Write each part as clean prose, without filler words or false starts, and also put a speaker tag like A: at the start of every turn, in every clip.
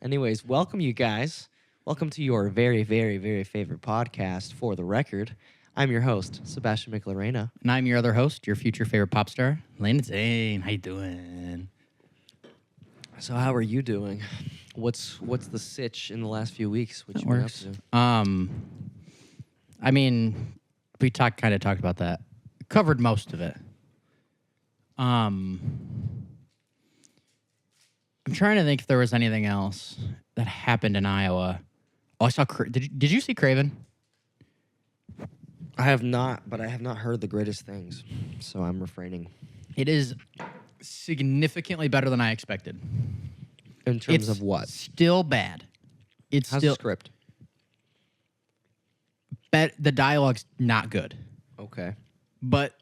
A: Anyways, welcome you guys. Welcome to your very, very, very favorite podcast, For the Record. I'm your host, Sebastian Miquilarena.
B: And I'm your other host, your future favorite pop star, Landyn Zane. How you doing?
A: So how are you doing? What's the sitch in the last few weeks? What
B: That
A: you been
B: works.
A: up to?
B: I mean, we talked about that. Covered most of it. I'm trying to think if there was anything else that happened in Iowa. Oh, I saw. Did you see Kraven?
A: I have not, but I have not heard the greatest things, so I'm refraining.
B: It is significantly better than I expected.
A: In terms
B: It's
A: of what?
B: Still bad. It's
A: How's
B: still
A: the script?
B: the dialogue's not good,
A: Okay.
B: but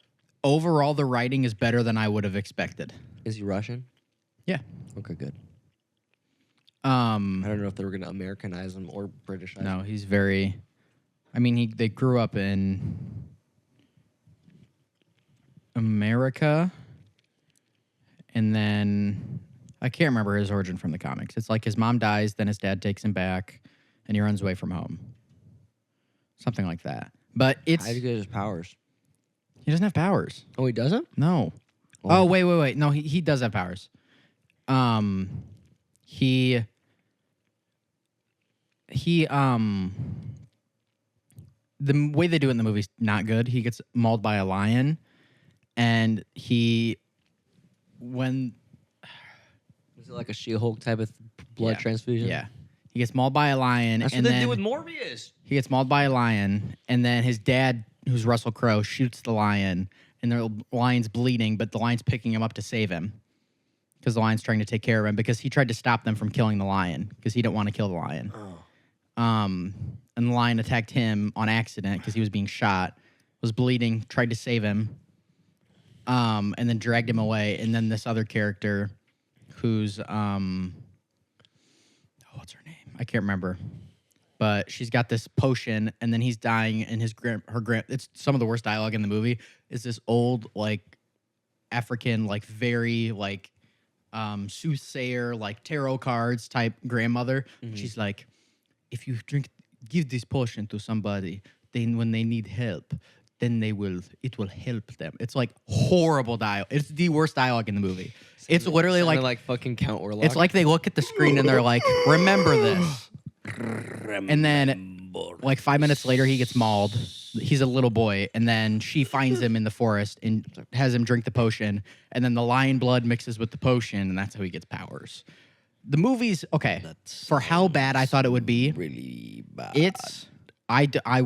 B: overall the writing is better than I would have expected.
A: Is he Russian?
B: Yeah.
A: Okay, good.
B: I
A: I don't know if they were going to Americanize him or Britishize him.
B: No, he's very. I mean, they grew up in America, and then I can't remember his origin from the comics. It's like his mom dies, then his dad takes him back, and he runs away from home. Something like that. But it's
A: How did he get his powers?
B: he doesn't have powers.
A: Oh, he doesn't?
B: No.
A: Oh.
B: Oh, wait. No, he does have powers. He the way they do it in the movie's not good. He gets mauled by a lion, and when
A: Is it like a She-Hulk type of blood transfusion?
B: Yeah. He gets mauled by a lion,
A: That's
B: and
A: what they
B: then
A: do with Morbius.
B: he gets mauled by a lion, and then his dad, who's Russell Crowe, shoots the lion, and the lion's bleeding, but the lion's picking him up to save him because the lion's trying to take care of him because he tried to stop them from killing the lion because he didn't want to kill the lion.
A: Oh.
B: And the lion attacked him on accident because he was being shot, was bleeding, tried to save him, and then dragged him away. And then this other character, who's what's her name? I can't remember, but she's got this potion, and then he's dying, and it's some of the worst dialogue in the movie. Is this old like African very soothsayer tarot cards type grandmother?
A: Mm-hmm.
B: She's like, if you give this potion to somebody, then when they need help, then it will help them. It's like horrible dialogue. It's the worst dialogue in the movie. It's literally
A: like fucking Count Orlok.
B: it's like they look at the screen and they're like, remember this. And then 5 minutes later, he gets mauled. He's a little boy, and then she finds him in the forest and has him drink the potion, and then the lion blood mixes with the potion, and that's how he gets powers. The movie's okay for how bad I thought it would be.
A: really bad.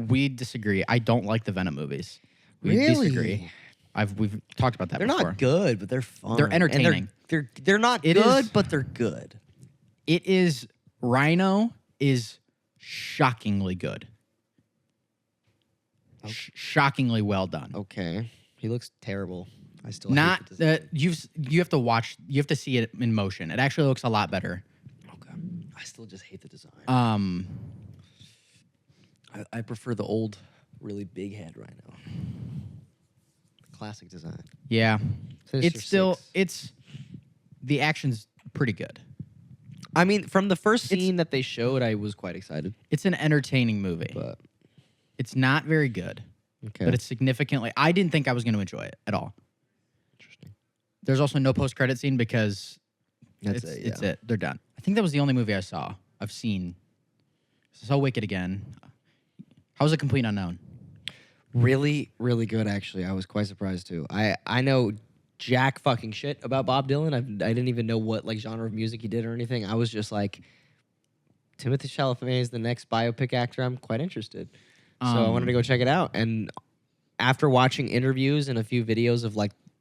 B: We disagree. I don't like the Venom movies. We
A: Really?
B: disagree. We've talked about that
A: They're
B: before.
A: not good, but they're fun.
B: They're
A: And
B: entertaining.
A: they're not
B: It
A: good,
B: is-
A: but they're good.
B: It is Rhino is shockingly good. Shockingly well done.
A: Okay. He looks terrible. I still
B: Not
A: hate the design.
B: you have to see it in motion. It actually looks a lot better.
A: Okay. I still just hate the design.
B: Um,
A: I prefer the old, really big head Rhino. The classic design.
B: yeah,
A: Sinister Six.
B: it's the action's pretty good.
A: I mean, from the first scene that they showed, I was quite excited.
B: It's an entertaining movie.
A: But
B: It's not very good,
A: okay.
B: but it's significantly. I didn't think I was going to enjoy it at all.
A: Interesting.
B: There's also no post-credit scene because
A: That's
B: it's it. They're done. I think that was the only movie I've seen. I saw Wicked again. How was A Complete Unknown?
A: Really, really good, actually. I was quite surprised, too. I know jack fucking shit about Bob Dylan. I didn't even know what genre of music he did or anything. I was just like, Timothée Chalamet is the next biopic actor. I'm quite interested. So I wanted to go check it out. And after watching interviews and a few videos of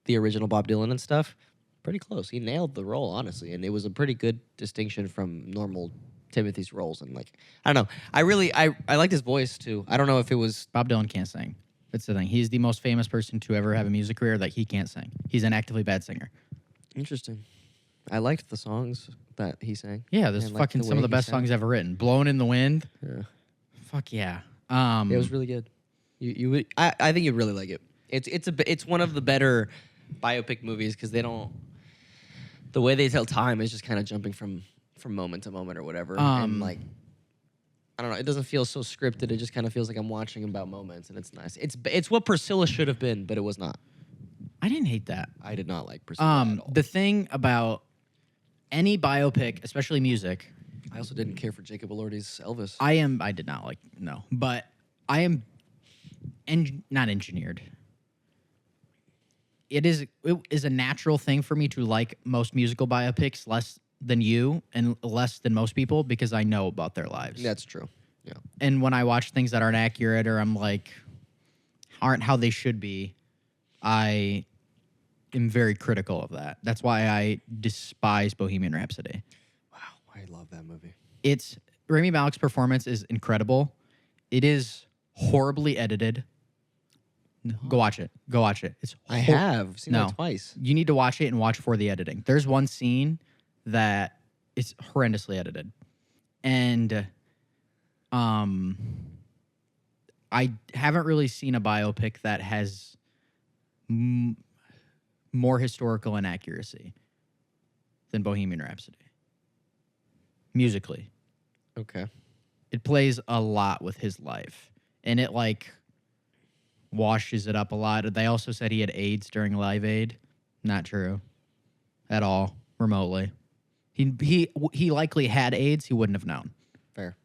A: the original Bob Dylan and stuff, pretty close. He nailed the role, honestly. And it was a pretty good distinction from normal Timothy's roles. And I don't know. I liked his voice too. I don't know if it was
B: Bob Dylan can't sing. That's the thing. He's the most famous person to ever have a music career that he can't sing. He's an actively bad singer.
A: interesting. I liked the songs that he sang.
B: Yeah, there's
A: And,
B: fucking
A: the
B: some
A: way
B: of the
A: he
B: best
A: sang.
B: songs ever written. Blowing in the Wind.
A: Yeah.
B: Fuck yeah.
A: It was really good. You would, I think you'd really like it. It's one of the better biopic movies because they don't. The way they tell time is just kind of jumping from from moment to moment or whatever. And like, I don't know. It doesn't feel so scripted. It just kind of feels like I'm watching about moments, and it's nice. It's what Priscilla should have been, but it was not.
B: I didn't hate that.
A: I did not like Priscilla at all.
B: The thing about any biopic, especially music,
A: I also didn't care for Jacob Elordi's Elvis.
B: I did not like, no. But I am not engineered. It is a natural thing for me to like most musical biopics less than you and less than most people because I know about their lives.
A: That's true. Yeah.
B: And when I watch things that aren't accurate or I'm like, aren't how they should be, I am very critical of that. That's why I despise Bohemian Rhapsody.
A: Wow, I love that movie.
B: Rami Malek's performance is incredible. It is horribly edited. Go watch it. It's
A: I have seen that twice.
B: You need to watch it and watch for the editing. There's one scene that is horrendously edited. And I haven't really seen a biopic that has more historical inaccuracy than Bohemian Rhapsody. Musically.
A: Okay.
B: It plays a lot with his life. And it, like, washes it up a lot. They also said he had AIDS during Live Aid. Not true. At all. Remotely. He likely had AIDS. He wouldn't have known.
A: Fair.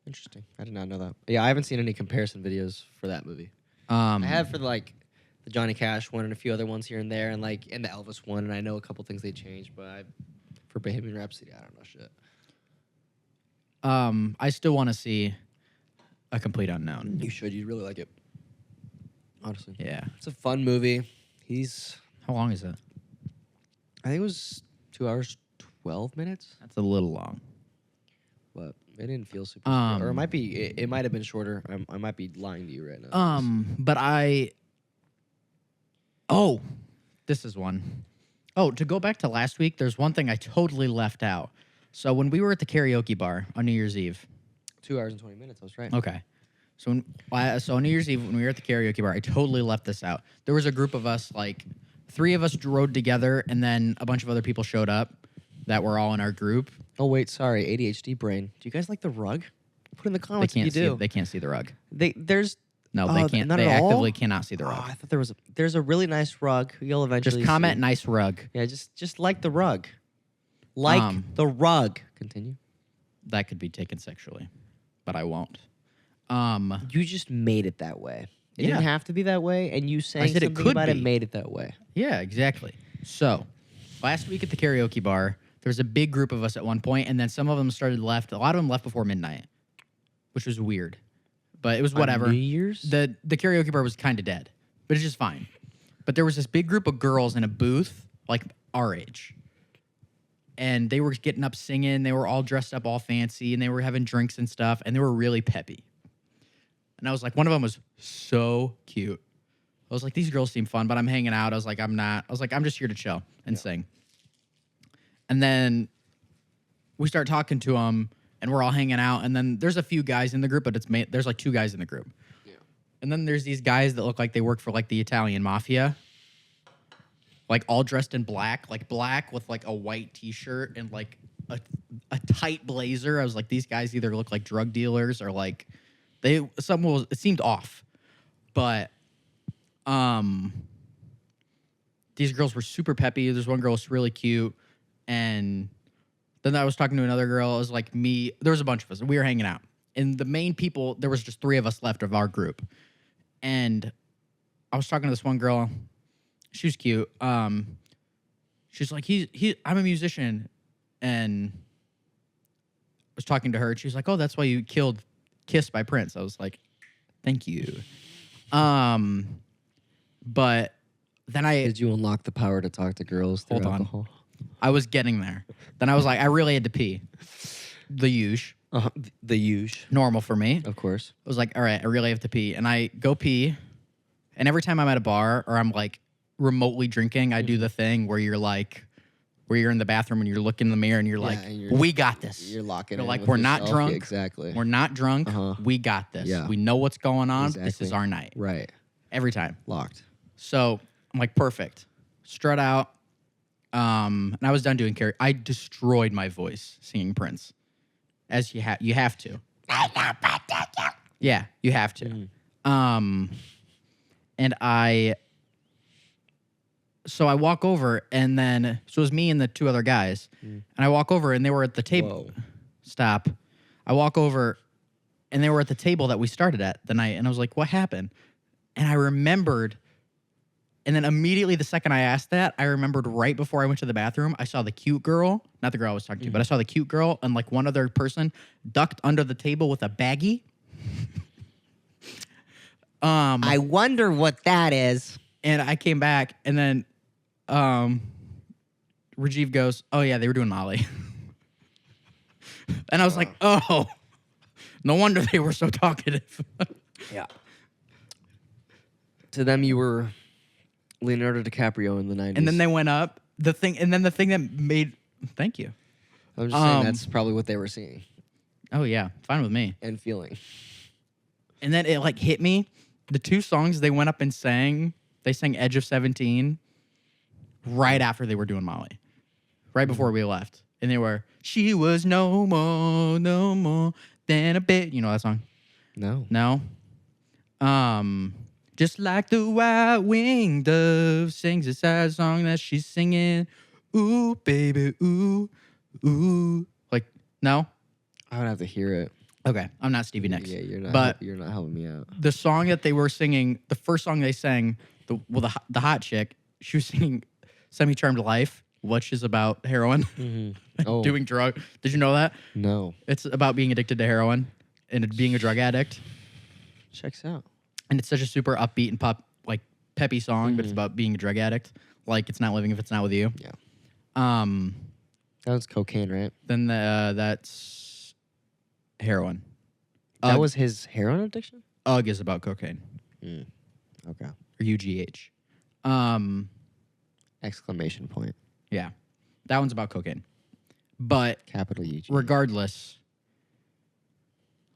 A: Interesting. I did not know that. Yeah, I haven't seen any comparison videos for that movie. I have for, like, the Johnny Cash one and a few other ones here and there, and the Elvis one, and I know a couple things they changed, but for Bohemian Rhapsody, I don't know shit.
B: I still want to see A Complete Unknown.
A: You should. You'd really like it. Honestly.
B: Yeah.
A: It's a fun movie.
B: How long is it?
A: I think it was 2 hours, 12 minutes.
B: That's a little long.
A: But it didn't feel super short. Or it might be. It might have been shorter. I might be lying to you right now.
B: But this is one. Oh, to go back to last week, there's one thing I totally left out. So when we were at the karaoke bar on New Year's Eve.
A: 2 hours and 20 minutes. I was right.
B: Okay. So on New Year's Eve, when we were at the karaoke bar, I totally left this out. There was a group of us, like 3 of us rode together, and then a bunch of other people showed up that were all in our group.
A: Oh, wait, sorry. ADHD brain. Do you guys like the rug? Put in the comments if you do.
B: They can't see the rug.
A: They can't.
B: They actively cannot see the rug.
A: I thought there's a really nice rug. You'll eventually
B: just comment
A: see.
B: Nice rug.
A: Yeah, just like the rug. Like the rug. Continue.
B: That could be taken sexually, but I won't.
A: You just made it that way. It
B: Yeah.
A: didn't have to be that way, and you saying
B: said it
A: something
B: could
A: about it
B: be.
A: made it that way.
B: Yeah, exactly. So, last week at the karaoke bar, there was a big group of us at one point, and then some of them left. A lot of them left before midnight, which was weird. But it was whatever.
A: On New Year's?
B: The karaoke bar was kind of dead, but it's just fine. But there was this big group of girls in a booth, like our age. And they were getting up singing. They were all dressed up all fancy, and they were having drinks and stuff, and they were really peppy. And I was like, one of them was so cute. I was like, these girls seem fun, but I'm hanging out. I was like, I'm not. I was like, I'm just here to chill and sing. And then we start talking to them, and we're all hanging out. And then there's a few guys in the group, but there's like 2 guys in the group. Yeah. And then there's these guys that look like they work for like the Italian mafia, like all dressed in black, like black with like a white T-shirt and like a tight blazer. I was like, these guys either look like drug dealers or like it seemed off. But these girls were super peppy. There's one girl who's really cute. And then I was talking to another girl. It was like me. There was a bunch of us. We were hanging out. And the main people, there was just 3 of us left of our group. And I was talking to this one girl. She was cute. She's like, I'm a musician. And I was talking to her. And she was like, oh, that's why you killed Kiss by Prince. I was like, thank you. But then
A: Did you unlock the power to talk to girls through alcohol?
B: I was getting there. Then I was like, I really had to pee. The huge.
A: The huge.
B: Normal for me.
A: Of course.
B: I was like, all right, I really have to pee. And I go pee. And every time I'm at a bar or I'm like remotely drinking, I do the thing where you're in the bathroom and you're looking in the mirror and you're like, we got this.
A: You're locking
B: You're
A: in
B: like,
A: with
B: we're not
A: yourself.
B: drunk.
A: Yeah, exactly.
B: We're not drunk. We got this.
A: Yeah.
B: We know what's going on.
A: Exactly.
B: This is our night.
A: Right.
B: Every time.
A: Locked.
B: So I'm like, perfect. Strut out. And I was done doing karaoke. I destroyed my voice singing Prince, as you have to. Yeah, you have to. And so I walk over, and then so it was me and the two other guys, and I walk over, and they were at the table.
A: Whoa.
B: Stop. I walk over, and they were at the table that we started at the night, and I was like, "What happened?" And I remembered. And then immediately the second I asked that, I remembered right before I went to the bathroom, I saw the cute girl, not the girl I was talking to, but I saw the cute girl and like one other person ducked under the table with a baggie.
A: I wonder what that is.
B: And I came back and then Rajiv goes, "Oh yeah, they were doing Molly." And I was like, "Oh, no wonder they were so talkative."
A: Yeah. To them, you were Leonardo DiCaprio in the 90s.
B: And then they went up. The thing that made... Thank you.
A: I'm just saying that's probably what they were seeing
B: Oh, yeah. Fine with me.
A: and feeling.
B: And then it, like, hit me. The two songs they went up and sang, they sang Edge of 17 right after they were doing Molly. Right before we left. And they were, "She was no more than a bit." You know that song?
A: No.
B: No? Just like the white-winged dove sings a sad song that she's singing. Ooh, baby, ooh, ooh. Like, no?
A: I would have to hear it.
B: Okay, I'm not Stevie Nicks.
A: Yeah, you're not.
B: But
A: You're not helping me out.
B: the song that they were singing, the first song they sang, the hot chick, she was singing "Semi-Charmed Life," which is about heroin,
A: Oh.
B: doing drug. Did you know that?
A: No.
B: It's about being addicted to heroin and being a drug addict.
A: Checks out.
B: And it's such a super upbeat and peppy song, but it's about being a drug addict. Like, it's not living if it's not with you.
A: Yeah. That was cocaine, right?
B: Then that's heroin.
A: That was his heroin addiction?
B: UGG is about cocaine.
A: Okay.
B: Or UGH.
A: Exclamation point.
B: Yeah. That one's about cocaine. But
A: Capital UG.
B: regardless,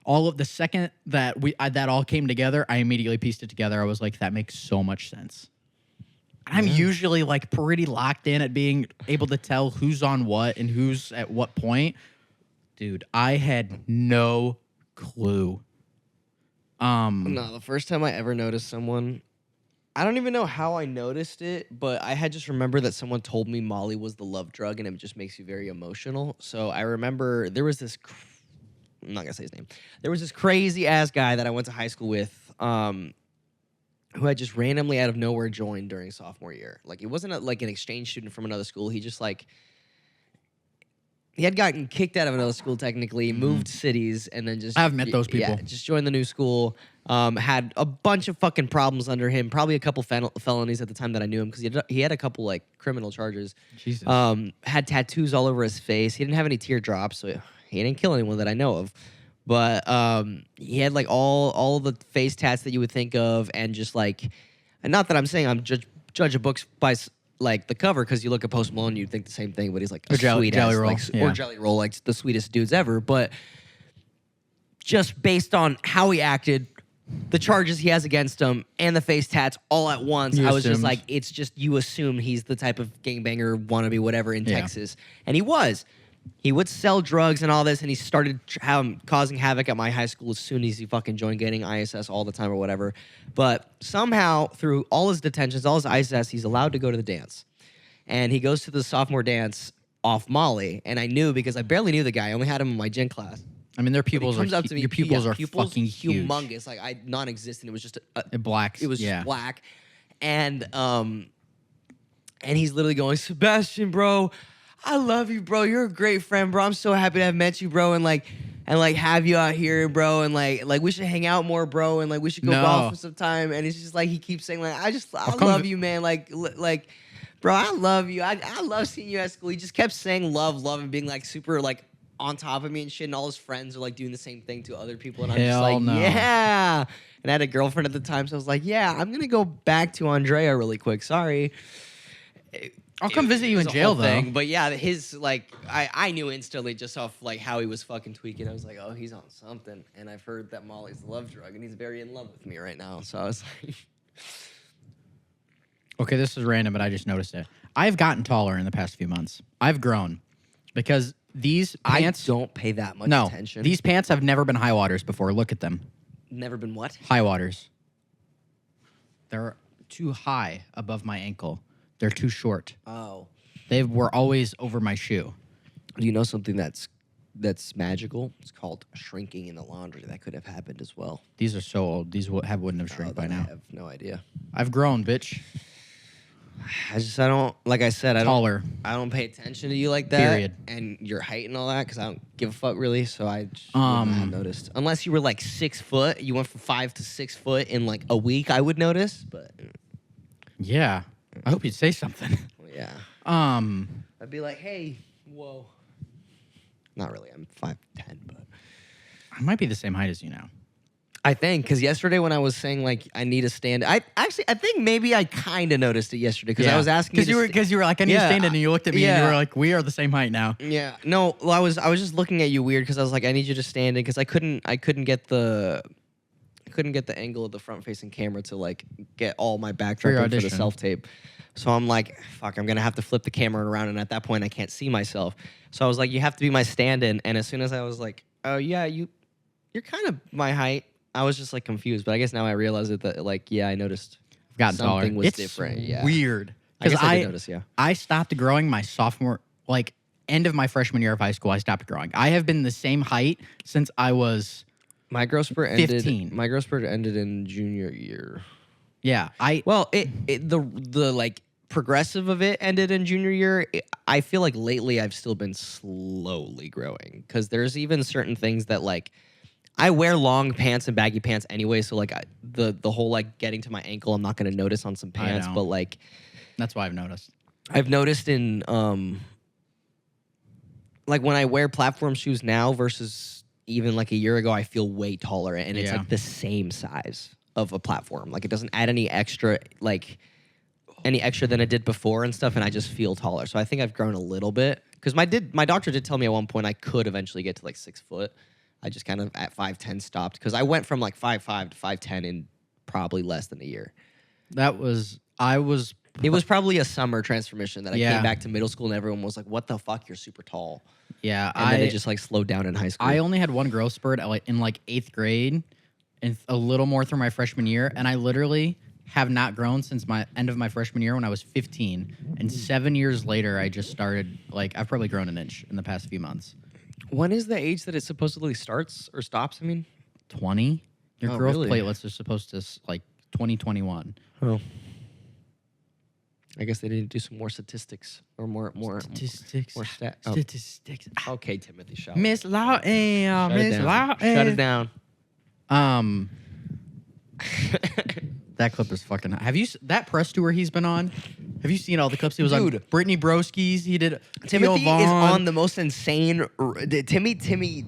B: all of the second that that all came together, I immediately pieced it together. I was like, that makes so much sense. I'm usually like pretty locked in at being able to tell who's on what and who's at what point. Dude, I had no clue.
A: No, the first time I ever noticed someone, I don't even know how I noticed it, but I had just remembered that someone told me Molly was the love drug, and it just makes you very emotional. So I remember there was this, I'm not going to say his name. There was this crazy ass guy that I went to high school with, who had just randomly out of nowhere joined during sophomore year. Like, it wasn't like an exchange student from another school. He just like, he had gotten kicked out of another school technically, moved cities, and then just...
B: I've met those people.
A: Yeah, just joined the new school. Had a bunch of fucking problems under him, probably a couple felonies at the time that I knew him, because he had a couple like criminal charges.
B: Jesus.
A: Had tattoos all over his face. He didn't have any teardrops, so he didn't kill anyone that I know of. But he had like all the face tats that you would think of, and just like, and not that I'm saying I'm judge a book by like the cover, because you look at Post Malone, you'd think the same thing, but he's like a sweet ass,
B: Roll.
A: like,
B: Yeah.
A: or Jelly Roll, like the sweetest dudes ever. But just based on how he acted, the charges he has against him, and the face tats all at once, I was just like, it's just, you assume he's the type of gangbanger, wannabe, whatever in Texas. And he was. He would sell drugs and all this, and he started causing havoc at my high school as soon as he fucking joined, getting ISS all the time or whatever. But somehow, through all his detentions, all his ISS, he's allowed to go to the dance. And he goes to the sophomore dance off Molly, and I knew because I barely knew the guy. I only had him in my gym class.
B: I mean, their pupils
A: But he comes up to me,
B: your pupils are
A: pupils
B: fucking huge.
A: humongous. Like, non-existent. It was just
B: Black.
A: it was just black. And he's literally going, "Sebastian, bro, I love you, bro. You're a great friend, bro. I'm so happy to have met you, bro, and have you out here, bro, and like we should hang out more, bro, and like we should go golf for some time." And it's just like he keeps saying like, I love you, man. Like, bro, I love you. I love seeing you at school. He just kept saying love, and being like super like on top of me and shit. And all his friends are like doing the same thing to other people, and I'm just like, yeah. And I had a girlfriend at the time, so I was like, yeah, I'm gonna go back to Andrea really quick. Sorry.
B: I'll come visit you in jail, though.
A: But yeah, his like, I knew instantly just off like how he was fucking tweaking. I was like, oh, he's on something. And I've heard that Molly's the love drug, and he's very in love with me right now. So I was like,
B: Okay, this is random, but I just noticed it. I've gotten taller in the past few months. I've grown because these pants.
A: I don't pay that much
B: No,
A: attention.
B: these pants have never been high waters before. Look at them.
A: Never been what?
B: High waters. They're too high above my ankle. They're too short.
A: Oh.
B: They were always over my shoe.
A: Do you know something that's magical? It's called shrinking in the laundry. That could have wouldn't as well.
B: These are so old. These wouldn't have shrunk by now.
A: I have no idea.
B: I've grown, bitch.
A: I don't, like I said,
B: Taller.
A: I don't pay attention to you like that.
B: Period.
A: And your height and all that, because I don't give a fuck really. So I just wouldn't have noticed. Unless you were like 6 foot, you went from 5 to 6 foot in like a week, I would notice. But
B: Yeah. I hope you'd say something.
A: yeah. I'd be like, hey, whoa. Not really. I'm 5'10", but
B: I might be the same height as you now.
A: I think because yesterday when I was saying like I need a stand, I think maybe I kind of noticed it yesterday because I was asking
B: because you were like I need a stand and you looked at me and you were like we are the same height now.
A: Yeah, no, well, I was just looking at you weird because I was like I need you to stand in because I couldn't get the angle of the front facing camera to like get all my backdrop in for the self tape. So I'm like, fuck, I'm gonna have to flip the camera around, and at that point I can't see myself. So I was like, you have to be my stand-in. And as soon as I was like, oh yeah, you're kind of my height. I was just like confused, but I guess now I realize it that like I noticed
B: I've gotten
A: something
B: taller.
A: was
B: It's
A: different. Yeah,
B: weird.
A: I guess I did notice. Yeah,
B: I stopped growing my sophomore, like end of my freshman year of high school. I stopped growing. I have been the same height since I was
A: my growth spurt ended.
B: 15.
A: My growth spurt ended in junior year.
B: Yeah,
A: the like progressive of it ended in junior year. I feel like lately I've still been slowly growing because there's even certain things that like. I wear long pants and baggy pants anyway, so like the whole like getting to my ankle, I'm not gonna notice on some pants, but like
B: that's why I've noticed.
A: I've noticed in like when I wear platform shoes now versus even like a year ago, I feel way taller, and it's like the same size of a platform. Like it doesn't add any extra than it did before and stuff, and I just feel taller. So I think I've grown a little bit because my doctor did tell me at one point I could eventually get to like 6 foot. I just kind of at 5'10" stopped because I went from like 5'5" to 5'10" in probably less than a year. It was probably a summer transformation that I came back to middle school and everyone was like, "What the fuck? You're super tall."
B: Yeah,
A: and then it just like slowed down in high school.
B: I only had one growth spurt in like 8th grade, and a little more through my freshman year, and I literally have not grown since my end of my freshman year when I was 15. And 7 years later, I just started like I've probably grown an inch in the past few months.
A: When is the age that it supposedly starts or stops? I mean,
B: 20. Your growth platelets are supposed to like 2021.
A: Oh. I guess they need to do some more statistics or more
B: statistics.
A: More
B: statistics.
A: Okay, Timothée Chalamet.
B: Miss Lawton. Miss Lawton.
A: Shut it down.
B: That clip is fucking. Have you that press tour he's been on? Have you seen all the clips he was on? Brittany Broski's. He did.
A: Timothy is on the most insane. Timothée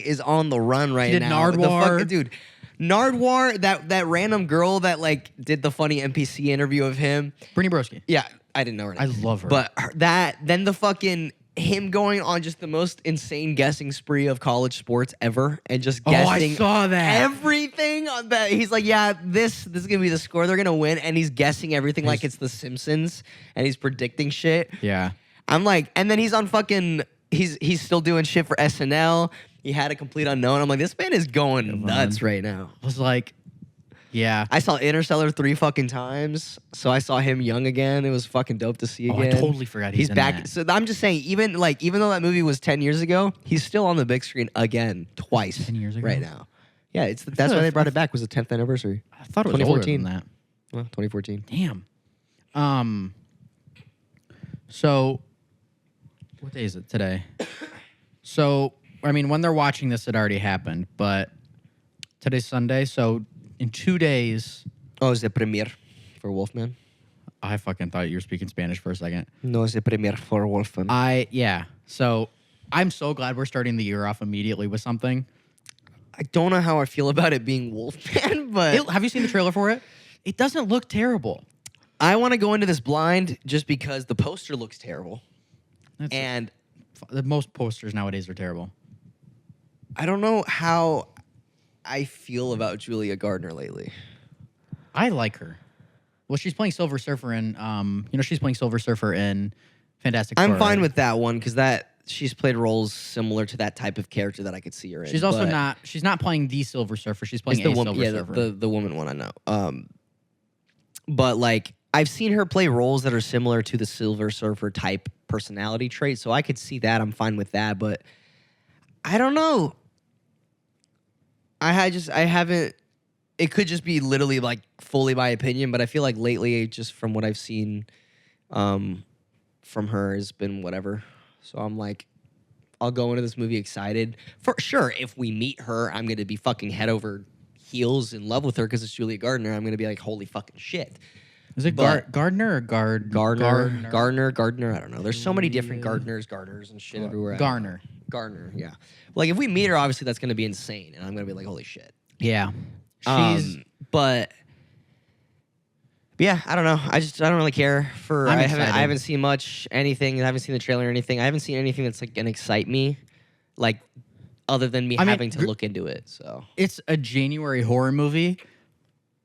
A: is on the run right now.
B: Nardwuar.
A: Dude, Nardwuar, that random girl that like did the funny NPC interview of him.
B: Brittany Broski.
A: Yeah, I didn't know her name.
B: I love her.
A: But then the fucking him going on just the most insane guessing spree of college sports ever and just guessing
B: I saw that.
A: Everything on that. He's like, yeah, this is gonna be the score. They're gonna win, and he's guessing everything like it's The Simpsons, and he's predicting shit.
B: Yeah.
A: I'm like, and then he's on fucking he's still doing shit for SNL. He had a complete unknown. I'm like, this man is going nuts right now.
B: I was like, yeah.
A: I saw Interstellar 3 fucking times, so I saw him young again. It was fucking dope to see again.
B: I totally forgot he's in
A: back.
B: That.
A: So I'm just saying, even though that movie was 10 years ago, he's still on the big screen again, twice.
B: 10 years ago?
A: Right now. Yeah, that's why they brought it back. Was the 10th anniversary.
B: I thought it was older than that.
A: Well, 2014.
B: Damn. So, what day is it today? So, I mean, when they're watching this, it already happened, but today's Sunday, so in 2 days...
A: Oh, it's the premiere for Wolfman?
B: I fucking thought you were speaking Spanish for a second.
A: No, it's the premiere for Wolfman.
B: Yeah. So, I'm so glad we're starting the year off immediately with something.
A: I don't know how I feel about it being Wolfman, but...
B: Have you seen the trailer for it? It doesn't look terrible.
A: I want to go into this blind just because the poster looks terrible.
B: Most posters nowadays are terrible.
A: I don't know how I feel about Julia Gardner lately.
B: I like her. Well, she's playing Silver Surfer in she's playing Silver Surfer in Fantastic Four.
A: I'm fine with that one because she's played roles similar to that type of character that I could see her in.
B: She's also not playing the Silver Surfer. She's playing
A: the
B: Silver Surfer.
A: The woman one I know. But like I've seen her play roles that are similar to the Silver Surfer type personality trait, so I could see that. I'm fine with that, but I don't know. I haven't. It could just be literally like fully my opinion, but I feel like lately, just from what I've seen, from her has been whatever. So I'm like, I'll go into this movie excited for sure. If we meet her, I'm gonna be fucking head over heels in love with her because it's Julia Gardner. I'm gonna be like, holy fucking shit.
B: Is it Gardner or
A: Gardner? I don't know. There's so many different Gardners and shit everywhere.
B: Garner,
A: yeah. Like if we meet her, obviously that's gonna be insane, and I'm gonna be like, holy shit.
B: Yeah.
A: But yeah, I don't know. I don't really care for. I haven't seen much anything. I haven't seen the trailer or anything. I haven't seen anything that's like gonna excite me, like other than me having to look into it. So
B: it's a January horror movie.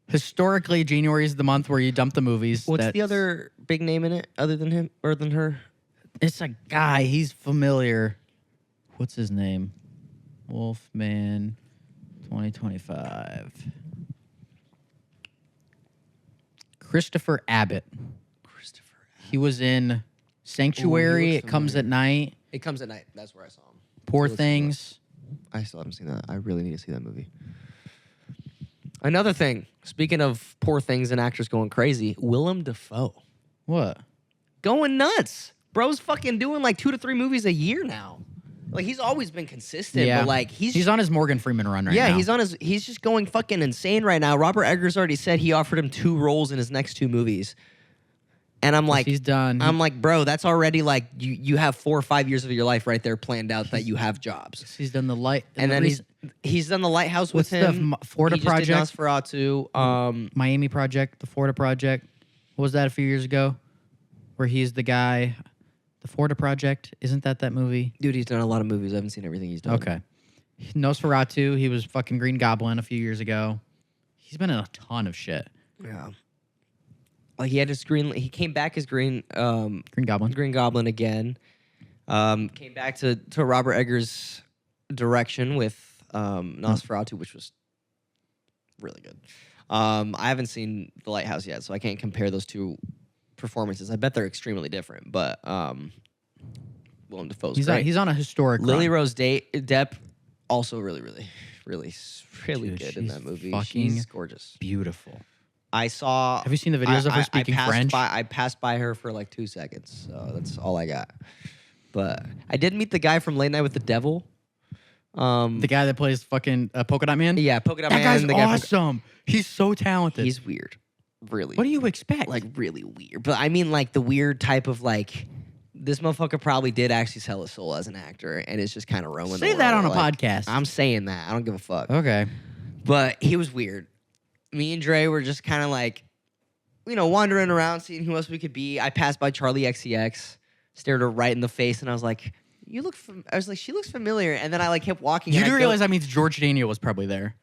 B: Historically, January is the month where you dump the movies.
A: What's the other big name in it other than him or than her?
B: It's a guy. He's familiar. What's his name? Wolfman 2025. Christopher Abbott. He was in Sanctuary. It Comes at Night.
A: It Comes at Night. That's where I saw him.
B: Poor Things.
A: I still haven't seen that. I really need to see that movie. Another thing. Speaking of poor things and actors going crazy, Willem Dafoe.
B: What?
A: Going nuts. Bro's fucking doing like 2 to 3 movies a year now. Like he's always been consistent, but like
B: he's on his Morgan Freeman run right now.
A: Yeah, he's just going fucking insane right now. Robert Eggers already said he offered him 2 roles in his next 2 movies. And I'm like,
B: he's done.
A: I'm like, bro, that's already like you have 4 or 5 years of your life right there planned out that you have jobs.
B: He's done the light,
A: and then he's done the Lighthouse with him.
B: The Florida
A: he
B: Project,
A: just did Nosferatu,
B: Miami Project, the Florida Project. What was that a few years ago? Where he's the guy. The Florida Project, isn't that movie?
A: Dude, he's done a lot of movies. I haven't seen everything he's done.
B: Okay. Nosferatu, he was fucking Green Goblin a few years ago. He's been in a ton of shit.
A: Yeah. Like he had his he came back as Green Goblin again. Came back to Robert Eggers' direction with Nosferatu, which was really good. I haven't seen The Lighthouse yet, so I can't compare those 2 performances. I bet they're extremely different, but Willem Dafoe's great.
B: He's on a historic
A: Lily
B: run.
A: Rose Depp also really Dude, good in that movie. She's gorgeous.
B: Beautiful.
A: I saw.
B: Have you seen the videos of her speaking French?
A: I passed by her for like 2 seconds, so that's all I got. But I did meet the guy from Late Night with the Devil.
B: The guy that plays fucking Polka Dot Man?
A: Yeah, Polka Dot Man.
B: That guy's awesome. He's so talented.
A: He's weird. Really.
B: What do you expect?
A: Like really weird. But I mean like the weird type of like this motherfucker probably did actually sell his soul as an actor and it's just kind of roaming.
B: Say that on a podcast.
A: I'm saying that. I don't give a fuck.
B: Okay.
A: But he was weird. Me and Dre were just kind of like, wandering around, seeing who else we could be. I passed by Charlie XCX, stared her right in the face, and I was like, I was like, she looks familiar. And then I like kept walking.
B: You do realize that means George Daniel was probably there.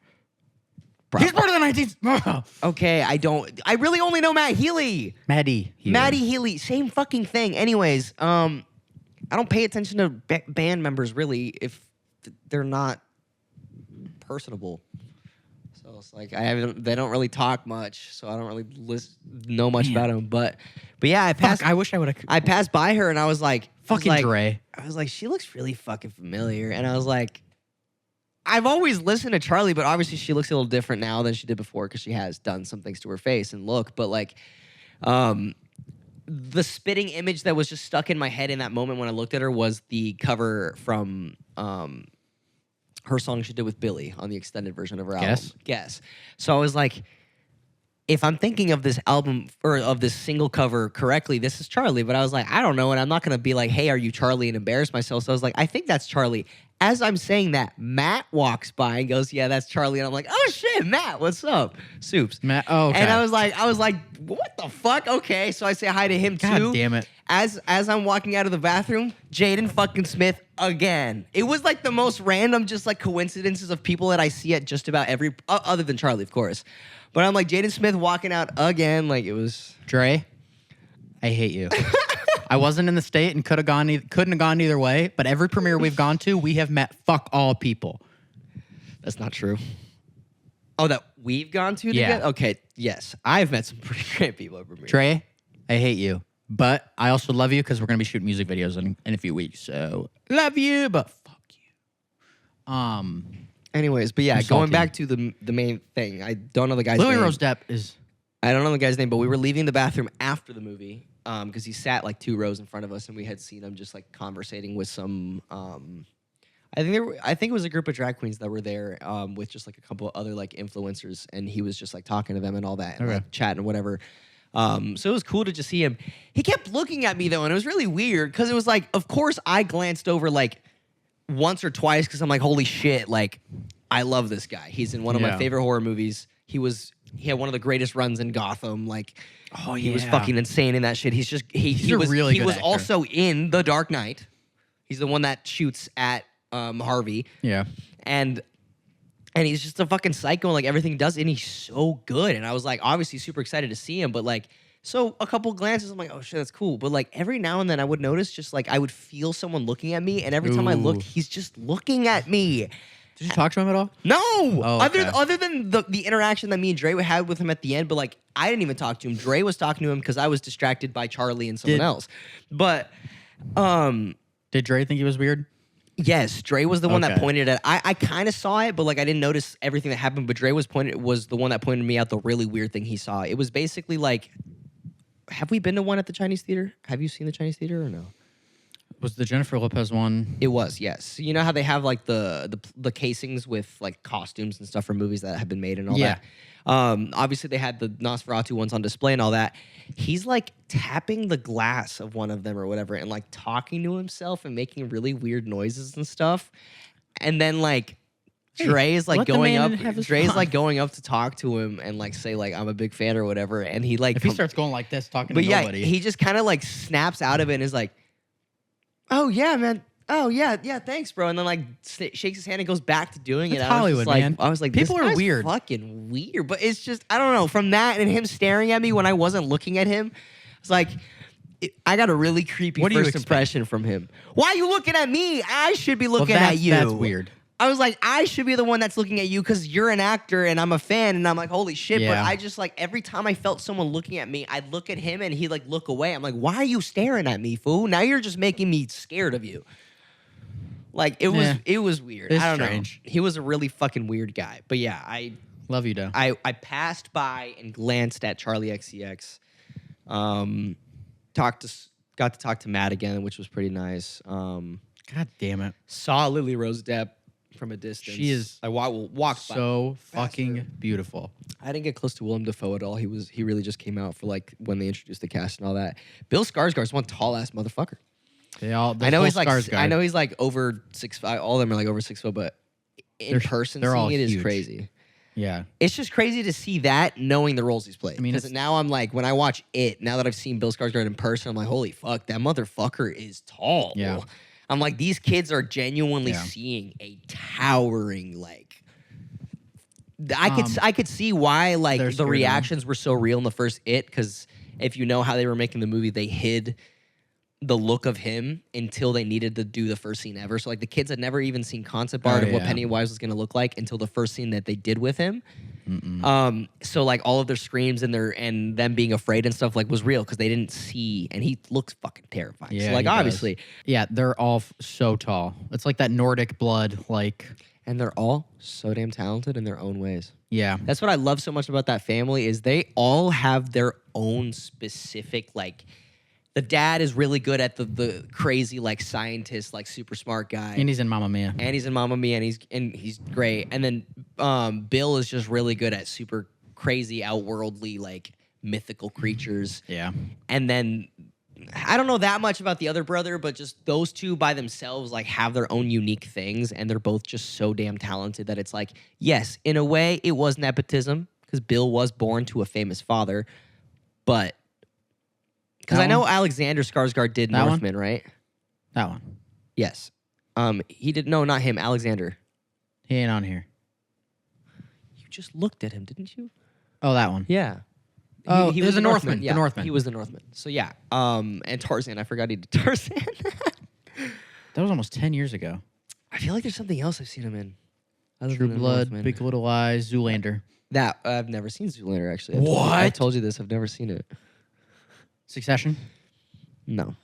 A: Probably.
B: He's part of the 19th.
A: Okay, I really only know Matt Healy.
B: Maddie
A: Healy. Same fucking thing. Anyways, I don't pay attention to band members really if they're not personable. So it's like they don't really talk much, so I don't really know much about them. But yeah,
B: I wish I would have.
A: I passed by her and I was like,
B: Dre.
A: I was like, she looks really fucking familiar, and I was like, I've always listened to Charlie, but obviously she looks a little different now than she did before because she has done some things to her face and look. But like, the spitting image that was just stuck in my head in that moment when I looked at her was the cover from her song she did with Billy on the extended version of her album. Guess. So I was like, if I'm thinking of this album or of this single cover correctly, this is Charlie. But I was like, I don't know. And I'm not going to be like, hey, are you Charlie? And embarrass myself. So I was like, I think that's Charlie. As I'm saying that, Matt walks by and goes, "Yeah, that's Charlie." And I'm like, "Oh shit, Matt, what's up?" Soups.
B: Matt, oh, okay.
A: And I was like, "What the fuck?" Okay, so I say hi to him
B: God
A: too.
B: damn it.
A: As I'm walking out of the bathroom, Jaden fucking Smith again. It was like the most random, just like coincidences of people that I see at just about every, other than Charlie, of course. But I'm like, Jaden Smith walking out again, like it was.
B: Dre, I hate you. I wasn't in the state and couldn't have gone either way, but every premiere we've gone to, we have met fuck all people.
A: That's not true. Oh, that we've gone to
B: Yeah.
A: together? Okay, yes. I've met some pretty great people at premiere.
B: Dre, I hate you, but I also love you because we're going to be shooting music videos in a few weeks. So, love you, but fuck you.
A: Anyways, but yeah,
B: I'm
A: going
B: salty.
A: back to the main thing. I don't know the guy's
B: Louis
A: name.
B: Rose Depp is...
A: I don't know the guy's name, but we were leaving the bathroom after the movie because he sat like 2 rows in front of us, and we had seen him just like conversating with some. I think it was a group of drag queens that were there with just like a couple of other like influencers, and he was just like talking to them and all that, and like chatting and whatever. So it was cool to just see him. He kept looking at me though, and it was really weird because it was like, of course, I glanced over like once or twice because I'm like, holy shit, like I love this guy. He's in one of my favorite horror movies. He had one of the greatest runs in Gotham. Like, he was fucking insane in that shit. He's just he was
B: really
A: he
B: good
A: was
B: actor.
A: also in The Dark Knight. He's the one that shoots at Harvey.
B: Yeah.
A: And he's just a fucking psycho and like everything he does, and he's so good. And I was like obviously super excited to see him, but like so a couple glances, I'm like, oh shit, that's cool. But like every now and then I would notice just like I would feel someone looking at me, and every time I looked, he's just looking at me.
B: Did you talk to him at all?
A: No,
B: okay.
A: other than the interaction that me and Dre had with him at the end, but like I didn't even talk to him. Dre was talking to him because I was distracted by Charlie and someone else. But
B: Did Dre think he was weird?
A: yes, Dre was the one that pointed at. I kind of saw it, but like I didn't notice everything that happened. But Dre was the one that pointed me out the really weird thing he saw. It was basically like, have we been to one at the Chinese theater? Have you seen the Chinese theater or no?
B: Was the Jennifer Lopez one?
A: It was, yes. You know how they have like the casings with like costumes and stuff from movies that have been made and all that. Obviously, they had the Nosferatu ones on display and all that. He's like tapping the glass of one of them or whatever, and like talking to himself and making really weird noises and stuff. And then like Dre is like going up. Dre's like going up to talk to him and like say like I'm a big fan or whatever. And he like
B: If he starts going like this, talking
A: but
B: to nobody.
A: he just kind of like snaps out of it and is like, "Oh yeah, man. Oh yeah, thanks, bro." And then like shakes his hand and goes back to doing it.
B: That's
A: I was
B: Hollywood,
A: just like,
B: man.
A: I was like,
B: People
A: this
B: are
A: guy's
B: weird.
A: fucking weird. But it's just I don't know. From that and him staring at me when I wasn't looking at him, it's like I got a really creepy
B: What do you
A: first
B: expect?
A: impression from him. Why are you looking at me? I should be looking at you.
B: That's weird.
A: I was like, I should be the one that's looking at you because you're an actor and I'm a fan, and I'm like, holy shit.
B: Yeah.
A: But I just like every time I felt someone looking at me, I'd look at him and he'd like look away. I'm like, why are you staring at me, fool? Now you're just making me scared of you. Like it was weird.
B: It's
A: I don't
B: strange.
A: know. He was a really fucking weird guy. But yeah, I
B: Love you, Doe.
A: passed by and glanced at Charlie XCX. Got to talk to Matt again, which was pretty nice.
B: God damn it.
A: Saw Lily Rose Depp from a distance.
B: She is
A: walked by.
B: So fucking beautiful.
A: I didn't get close to Willem Dafoe at all. He really just came out for like when they introduced the cast and all that. Bill Skarsgård's one tall ass motherfucker.
B: I know he's
A: like over 6'5". All of them are like over 6'4", but in person
B: they're all
A: seeing it is
B: huge.
A: crazy.
B: Yeah.
A: It's just crazy to see that knowing the roles he's played.
B: I mean,
A: because now I'm like, when I watch it, now that I've seen Bill Skarsgård in person, I'm like, holy fuck, that motherfucker is tall.
B: Yeah.
A: I'm like, these kids are genuinely seeing a towering like. I could see why like the reactions were so real in the first It, because if you know how they were making the movie, they hid the look of him until they needed to do the first scene ever. So like the kids had never even seen concept art of what Pennywise was going to look like until the first scene that they did with him. So like all of their screams and them being afraid and stuff like was real because they didn't see, and he looks fucking terrifying.
B: Yeah,
A: so like
B: he does.
A: obviously,
B: Yeah, they're all so tall. It's like that Nordic blood, like.
A: and they're all so damn talented in their own ways.
B: Yeah.
A: That's what I love so much about that family is they all have their own specific like. The dad is really good at the crazy like scientist, like super smart guy.
B: And he's in Mamma Mia.
A: And he's in Mamma Mia, and he's great. And then Bill is just really good at super crazy, outworldly, like mythical creatures.
B: Yeah.
A: And then I don't know that much about the other brother, but just those two by themselves like have their own unique things, and they're both just so damn talented that it's like, yes, in a way, it was nepotism because Bill was born to a famous father, but because I know Alexander Skarsgård did
B: That
A: Northman, right?
B: That one.
A: Yes. He did no, not him. Alexander.
B: He ain't on here.
A: You just looked at him, didn't you?
B: Oh, that one.
A: Yeah.
B: He was the Northman.
A: Yeah,
B: The Northman.
A: He was the Northman. So yeah. And Tarzan. I forgot he did Tarzan.
B: That was almost 10 years ago.
A: I feel like there's something else I've seen him in. Other
B: True
A: than the
B: Blood,
A: Northman.
B: Big Little Lies, Zoolander.
A: That I've never seen Zoolander actually. I told you this. I've never seen it.
B: Succession?
A: No.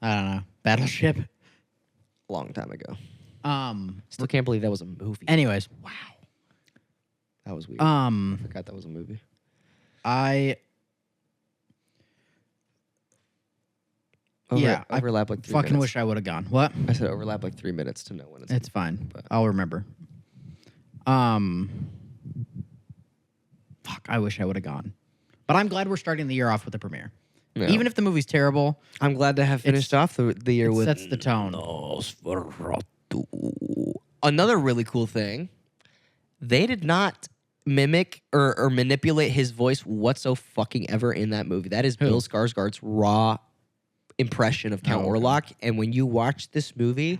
B: I don't know. Battleship?
A: Long time ago.
B: Um.
A: Still can't believe that was a movie.
B: Anyways,
A: Wow. That was weird. I forgot that was a movie.
B: I
A: Overlap like 3
B: fucking
A: minutes.
B: wish I would have gone. What?
A: I said overlap like 3 minutes to know when it's.
B: It's fine.
A: But-
B: I'll remember. Fuck, I wish I would have gone. But I'm glad we're starting the year off with a premiere.
A: Yeah.
B: Even if the movie's terrible,
A: I'm glad to have finished off the year
B: it
A: with.
B: sets the tone.
A: Another really cool thing, they did not mimic or manipulate his voice whatsoever in that movie. That is Bill Skarsgård's raw impression of Count Orlok. And when you watch this movie,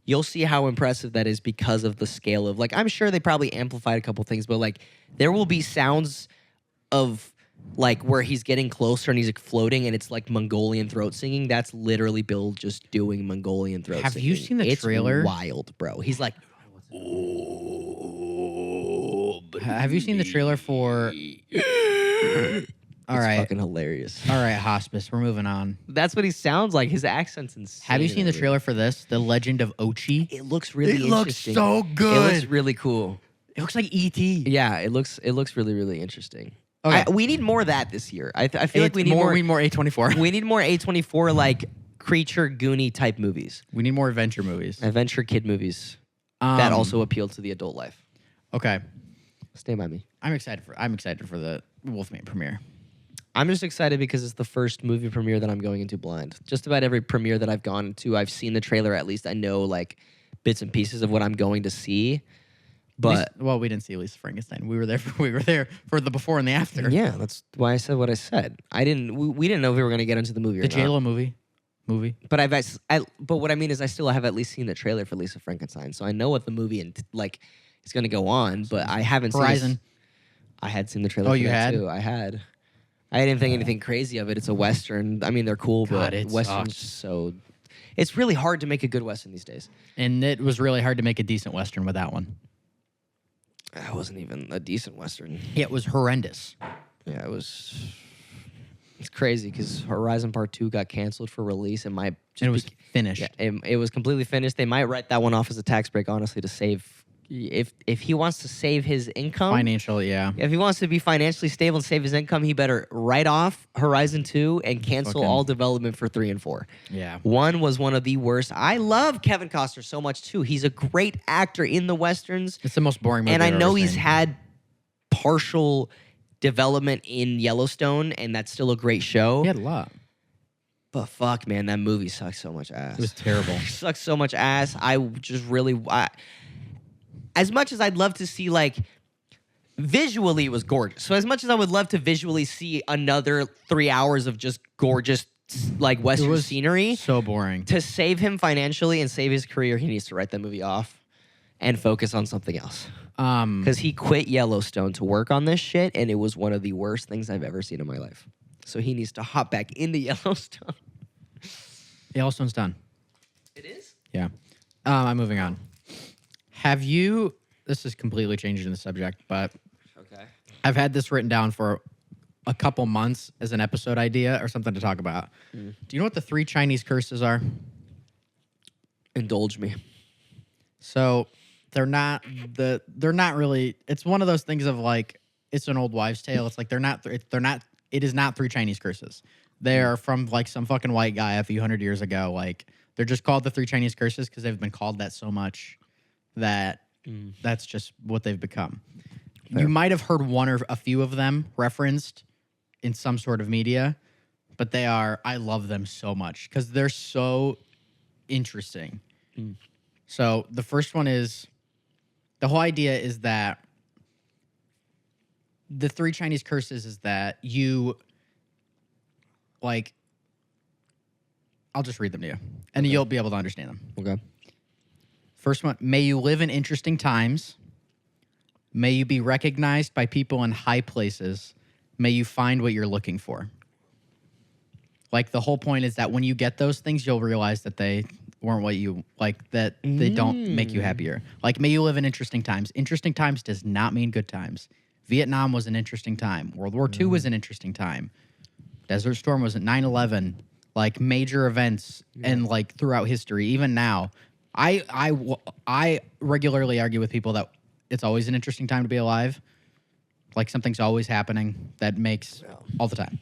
A: you'll see how impressive that is because of the scale of, like, I'm sure they probably amplified a couple things, but like there will be sounds of like where he's getting closer and he's like floating and it's like Mongolian throat singing. That's literally Bill just doing Mongolian throat singing.
B: Have you seen the trailer?
A: It's wild, bro. He's like,
B: Have you seen the trailer for... All right.
A: fucking hilarious.
B: All right, Hospice. We're moving on.
A: That's what he sounds like. His accent's insane.
B: Have you seen the trailer for this? The Legend of Ochi?
A: It looks really interesting.
B: so good.
A: It looks really cool.
B: It looks like E.T.
A: Yeah, it looks really, really interesting.
B: Okay.
A: We need more of that this year. I feel like we need more.
B: We need more A24.
A: We need more A24 like creature Goonie type movies,
B: We need more adventure movies.
A: adventure kid movies that also appeal to the adult life.
B: Okay.
A: Stay by me.
B: I'm excited for the Wolfman premiere.
A: I'm just excited because it's the first movie premiere that I'm going into blind. Just about every premiere that I've gone to, I've seen the trailer at least. I know like bits and pieces of what I'm going to see. But
B: We didn't see Lisa Frankenstein. We were there for the before and the after.
A: yeah, that's why I said what I said. We didn't know if we were going to get into the movie or
B: The
A: not.
B: J-Lo movie.
A: But but what I mean is I still have at least seen the trailer for Lisa Frankenstein, so I know what the movie is going to go on. But I haven't
B: Horizon.
A: seen. I had seen the trailer.
B: Oh,
A: for
B: you
A: that
B: had?
A: too. I had. I didn't think anything crazy of it. It's a Western. I mean, they're cool,
B: God,
A: but
B: it
A: Westerns
B: sucks.
A: so. It's really hard to make a good Western these days.
B: And it was really hard to make a decent Western with that one.
A: That wasn't even a decent Western.
B: It was horrendous.
A: Yeah, it was. It's crazy because Horizon Part 2 got canceled for release. It might just
B: And it was finished.
A: Yeah, it was completely finished. They might write that one off as a tax break, honestly, to save. If he wants to save his income,
B: Financial, yeah.
A: if he wants to be financially stable and save his income, he better write off Horizon 2 and cancel all development for 3 and 4.
B: Yeah.
A: 1 was one of the worst. I love Kevin Costner so much too. He's a great actor in the Westerns.
B: It's the most boring movie
A: And I
B: I've
A: know
B: ever
A: he's
B: seen.
A: had partial development in Yellowstone, and that's still a great show.
B: He had a lot.
A: But fuck, man, that movie sucks so much ass.
B: It was terrible.
A: Sucks so much ass. I just really, as much as I'd love to see, like, visually it was gorgeous. So as much as I would love to visually see another 3 hours of just gorgeous, like, Western scenery,
B: So boring.
A: to save him financially and save his career, he needs to write that movie off and focus on something else. Because he quit Yellowstone to work on this shit, and it was one of the worst things I've ever seen in my life. So he needs to hop back into Yellowstone.
B: Yellowstone's done.
A: It is?
B: Yeah. I'm moving on. Have you... This is completely changing the subject, but
A: Okay.
B: I've had this written down for a couple months as an episode idea or something to talk about. Do you know what the 3 Chinese curses are?
A: Indulge me.
B: So they're not really, it's one of those things of like, it's an old wives' tale. It's like it is not 3 Chinese curses. They are from like some fucking white guy a few hundred years ago. Like they're just called the 3 Chinese curses because they've been called that so much that that's just what they've become.
A: Fair.
B: You might have heard one or a few of them referenced in some sort of media, but I love them so much because they're so interesting. So the first one is, the whole idea is that the 3 Chinese curses is that you, like, I'll just read them to you, and you'll be able to understand them.
A: Okay.
B: First one, may you live in interesting times. May you be recognized by people in high places. May you find what you're looking for. Like, the whole point is that when you get those things, you'll realize that they weren't what you, like, that they don't make you happier. Like, may you live in interesting times. Interesting times does not mean good times. Vietnam was an interesting time. World War II was an interesting time. Desert Storm was at 9/11. Like, major events and, like, throughout history, even now. I regularly argue with people that it's always an interesting time to be alive. Like, something's always happening that makes all the time.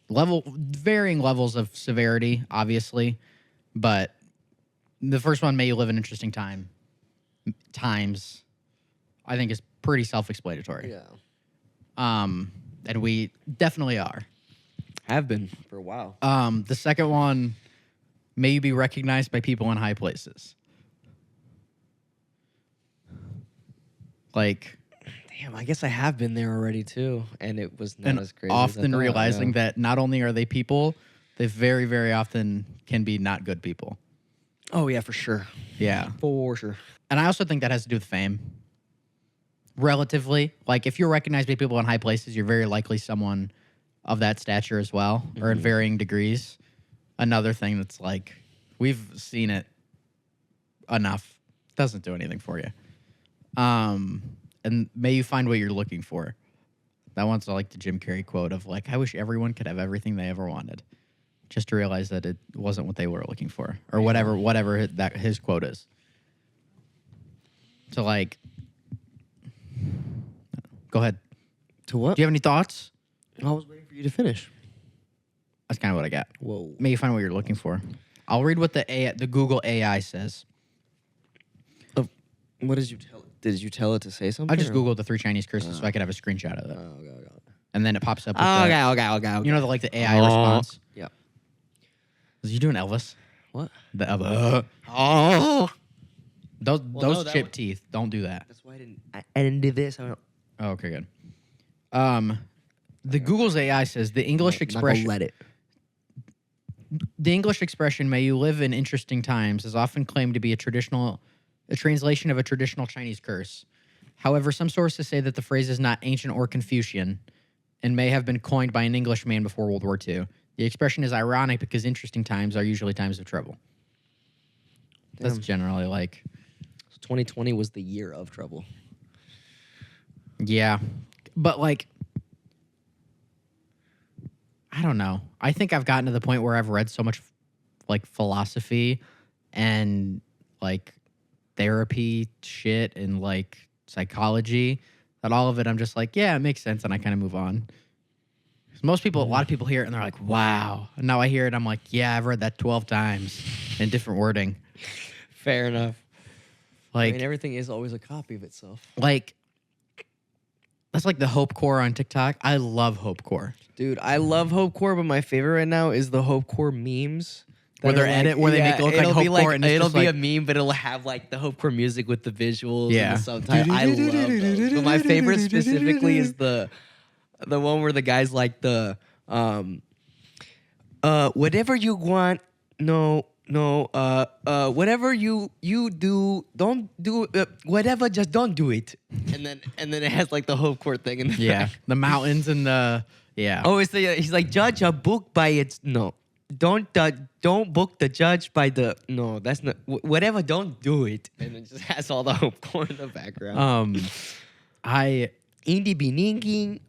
B: Varying levels of severity, obviously, but the first one, may you live in interesting times, I think is pretty self-explanatory.
A: Yeah.
B: And we definitely are.
A: Have been for a while.
B: The second one, may you be recognized by people in high places. Like,
A: Damn, I guess I have been there already too, and it was not as crazy.
B: Often realizing that not only are they people, they very, very often can be not good people.
A: Oh yeah, for sure.
B: Yeah.
A: For sure.
B: And I also think that has to do with fame. Relatively. Like, if you're recognized by people in high places, you're very likely someone of that stature as well, or in varying degrees. Another thing that's like, we've seen it enough. Doesn't do anything for you. And may you find what you're looking for. That one's like the Jim Carrey quote of, like, I wish everyone could have everything they ever wanted. Just to realize that it wasn't what they were looking for. Or whatever that his quote is. So, like, go ahead.
A: To what?
B: Do you have any thoughts?
A: I was waiting for you to finish.
B: That's kind of what I got.
A: Whoa.
B: May you find what you're looking for. I'll read what the Google AI says.
A: What did you tell it? Did you tell it to say something?
B: I just Googled the 3 Chinese curses so I could have a screenshot of it.
A: Oh, okay.
B: And then it pops up with
A: Okay.
B: you know, the AI response?
A: Yeah.
B: Was you doing Elvis?
A: What?
B: The Elvis.
A: Oh.
B: Those chipped teeth. Don't do that.
A: That's why I didn't do this.
B: Oh, okay, good. The Google's AI says the English expression.
A: Let it.
B: The English expression "may you live in interesting times" is often claimed to be a translation of a traditional Chinese curse. However, some sources say that the phrase is not ancient or Confucian and may have been coined by an Englishman before World War II. The expression is ironic because interesting times are usually times of trouble. That's generally like...
A: So 2020 was the year of trouble.
B: Yeah. But, like, I don't know. I think I've gotten to the point where I've read so much, like, philosophy and, like, therapy shit and, like, psychology that all of it I'm just like, yeah, it makes sense, and I kind of move on. 'Cause a lot of people hear it and they're like, wow. And now I hear it, I'm like, yeah, I've read that 12 times in different wording.
A: Fair enough.
B: Like,
A: I mean, everything is always a copy of itself.
B: Like, that's like the Hope Core on TikTok. I love Hope Core.
A: Dude, I love Hope Core, but my favorite right now is the Hope Core memes.
B: Where they make it look like Hope Core, and
A: it'll be
B: like,
A: a meme, but it'll have like the Hope Core music with the visuals
B: Yeah.
A: and the subtitles. I love those. But my favorite specifically is the one where the guy's like whatever you want, whatever you do, don't do whatever, just don't do it. And then it has like the Hope Core thing in the back.
B: the mountains and the
A: Oh, he's like, judge a book by its Don't book the judge by the that's not whatever. Don't do it, and it just has all the Hope Core in the background. Indie Biningi.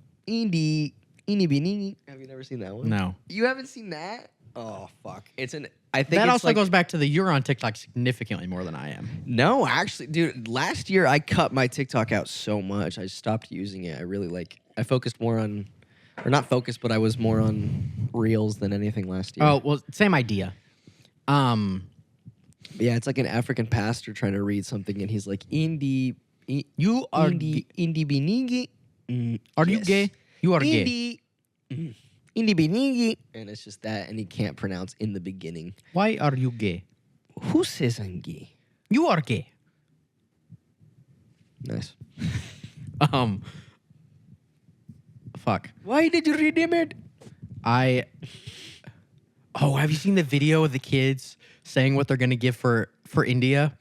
A: Have you never seen that one?
B: No.
A: You haven't seen that? Oh fuck! I think
B: that
A: it's
B: also
A: like,
B: goes back to the you're on TikTok significantly more than I am.
A: No, actually, dude. Last year I cut my TikTok out so much. I stopped using it. I focused more on. Or not focused, but I was more on Reels than anything last year.
B: Oh, well, same idea.
A: Yeah, it's like an African pastor trying to read something, and he's like, "You are indie biningi."
B: Are you gay? You are gay.
A: Indy binigi, and it's just that, and he can't pronounce in the beginning.
B: Why are you gay?
A: Who says I'm gay?
B: You are gay.
A: Nice.
B: Fuck.
A: Why did you redeem it?
B: Have you seen the video of the kids saying what they're gonna give for India?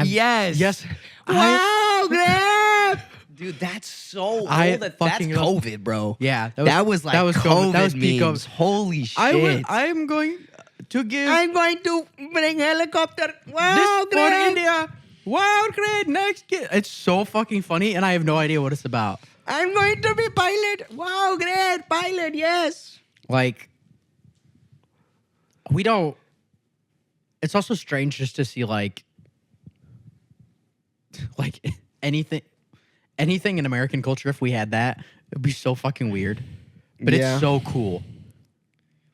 B: Yes.
A: Wow, Grab! Dude, that's so old. That's COVID, bro.
B: Yeah,
A: that was COVID. That was peak memes. Holy shit!
B: I'm going to give.
A: I'm going to bring helicopter. Wow,
B: this for India. Wow, great! Next kid. It's so fucking funny, and I have no idea what it's about.
A: I'm going to be pilot. Wow, great pilot. Yes.
B: Like, we don't. It's also strange just to see like anything in American culture. If we had that, it'd be so fucking weird. But it's so cool.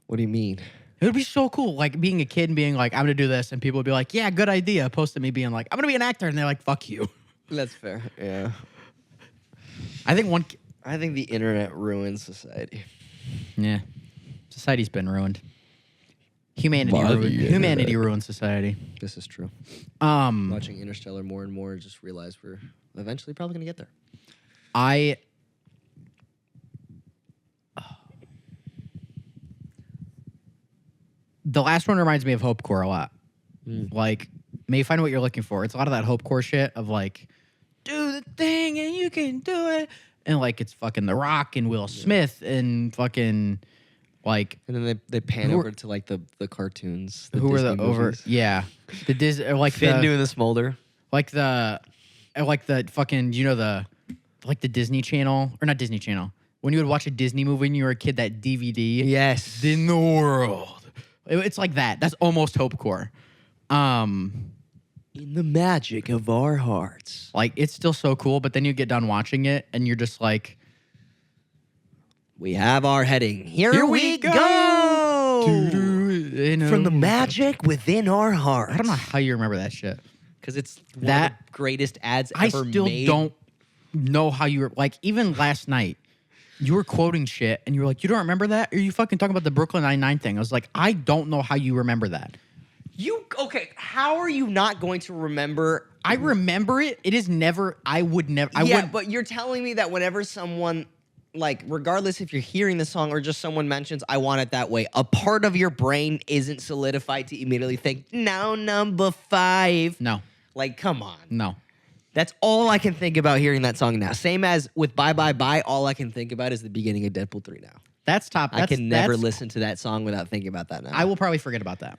A: What do you mean?
B: It would be so cool, like being a kid and being like, I'm gonna do this, and people would be like, yeah, good idea, opposed to me being like, I'm gonna be an actor, and they're like, fuck you.
A: That's fair. Yeah.
B: I think
A: the internet ruins society.
B: Yeah. Society's been ruined. Humanity ruined society.
A: This is true. Watching Interstellar more and more, just realize we're eventually probably gonna get there.
B: The last one reminds me of Hope Core a lot. Like, may you find what you're looking for. It's a lot of that Hope Core shit of like, do the thing and you can do it. And like, it's fucking The Rock and Will Smith and fucking like.
A: And then they pan over to like the cartoons.
B: Who were the movies. Yeah. The Disney, like
A: Finn doing the smolder.
B: Like the fucking, the Disney Channel, or not Disney Channel. When you would watch a Disney movie when you were a kid, that DVD.
A: Yes.
B: In the world. It's like that. That's almost Hope Core.
A: In the magic of our hearts.
B: Like, it's still so cool, but then you get done watching it, and you're just like...
A: We have our heading. Here we go! From the magic within our hearts.
B: I don't know how you remember that shit.
A: Because it's one of the greatest ads ever made.
B: I still don't know how you were... Like, even last night, you were quoting shit, and you were like, you don't remember that? Or you fucking talking about the Brooklyn Nine-Nine thing? I was like, I don't know how you remember that.
A: Okay, how are you not going to remember?
B: I remember it. It is never, I would never.
A: But you're telling me that whenever someone, like, regardless if you're hearing the song or just someone mentions, I want it that way, a part of your brain isn't solidified to immediately think, now number 5.
B: No.
A: Like, come on.
B: No.
A: That's all I can think about hearing that song now. Same as with Bye Bye Bye, all I can think about is the beginning of Deadpool 3 now.
B: I
A: can never listen to that song without thinking about that now.
B: I will probably forget about that.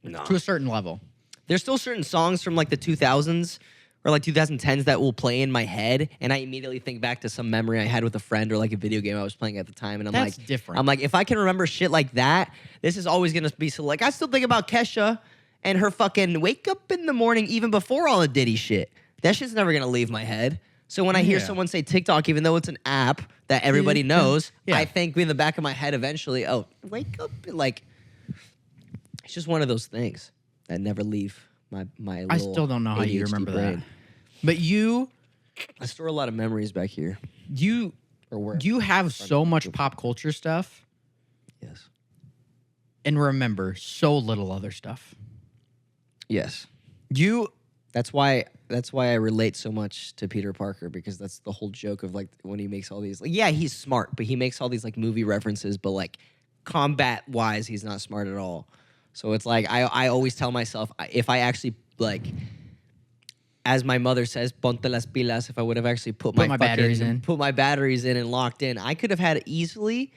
A: No.
B: To a certain level.
A: There's still certain songs from like the 2000s or like 2010s that will play in my head, and I immediately think back to some memory I had with a friend or like a video game I was playing at the time, and
B: That's different.
A: I'm like, if I can remember shit like that, this is always gonna be so. Like, I still think about Kesha and her fucking wake up in the morning even before all the Diddy shit. That shit's never gonna leave my head. So when I hear someone say TikTok, even though it's an app that everybody knows, I think in the back of my head eventually, oh, wake up, like. It's just one of those things that never leave my little
B: I still don't know how you remember
A: brain.
B: that. But
A: I store a lot of memories back here.
B: You have so much pop culture stuff.
A: Yes.
B: And remember so little other stuff.
A: Yes. That's why I relate so much to Peter Parker, because that's the whole joke of like when he makes all these, like, yeah, he's smart, but he makes all these like movie references, but like combat wise, he's not smart at all. So it's like I always tell myself, if I actually, like, as my mother says, ponte las pilas, if I would have actually put my batteries in and locked in, I could have had easily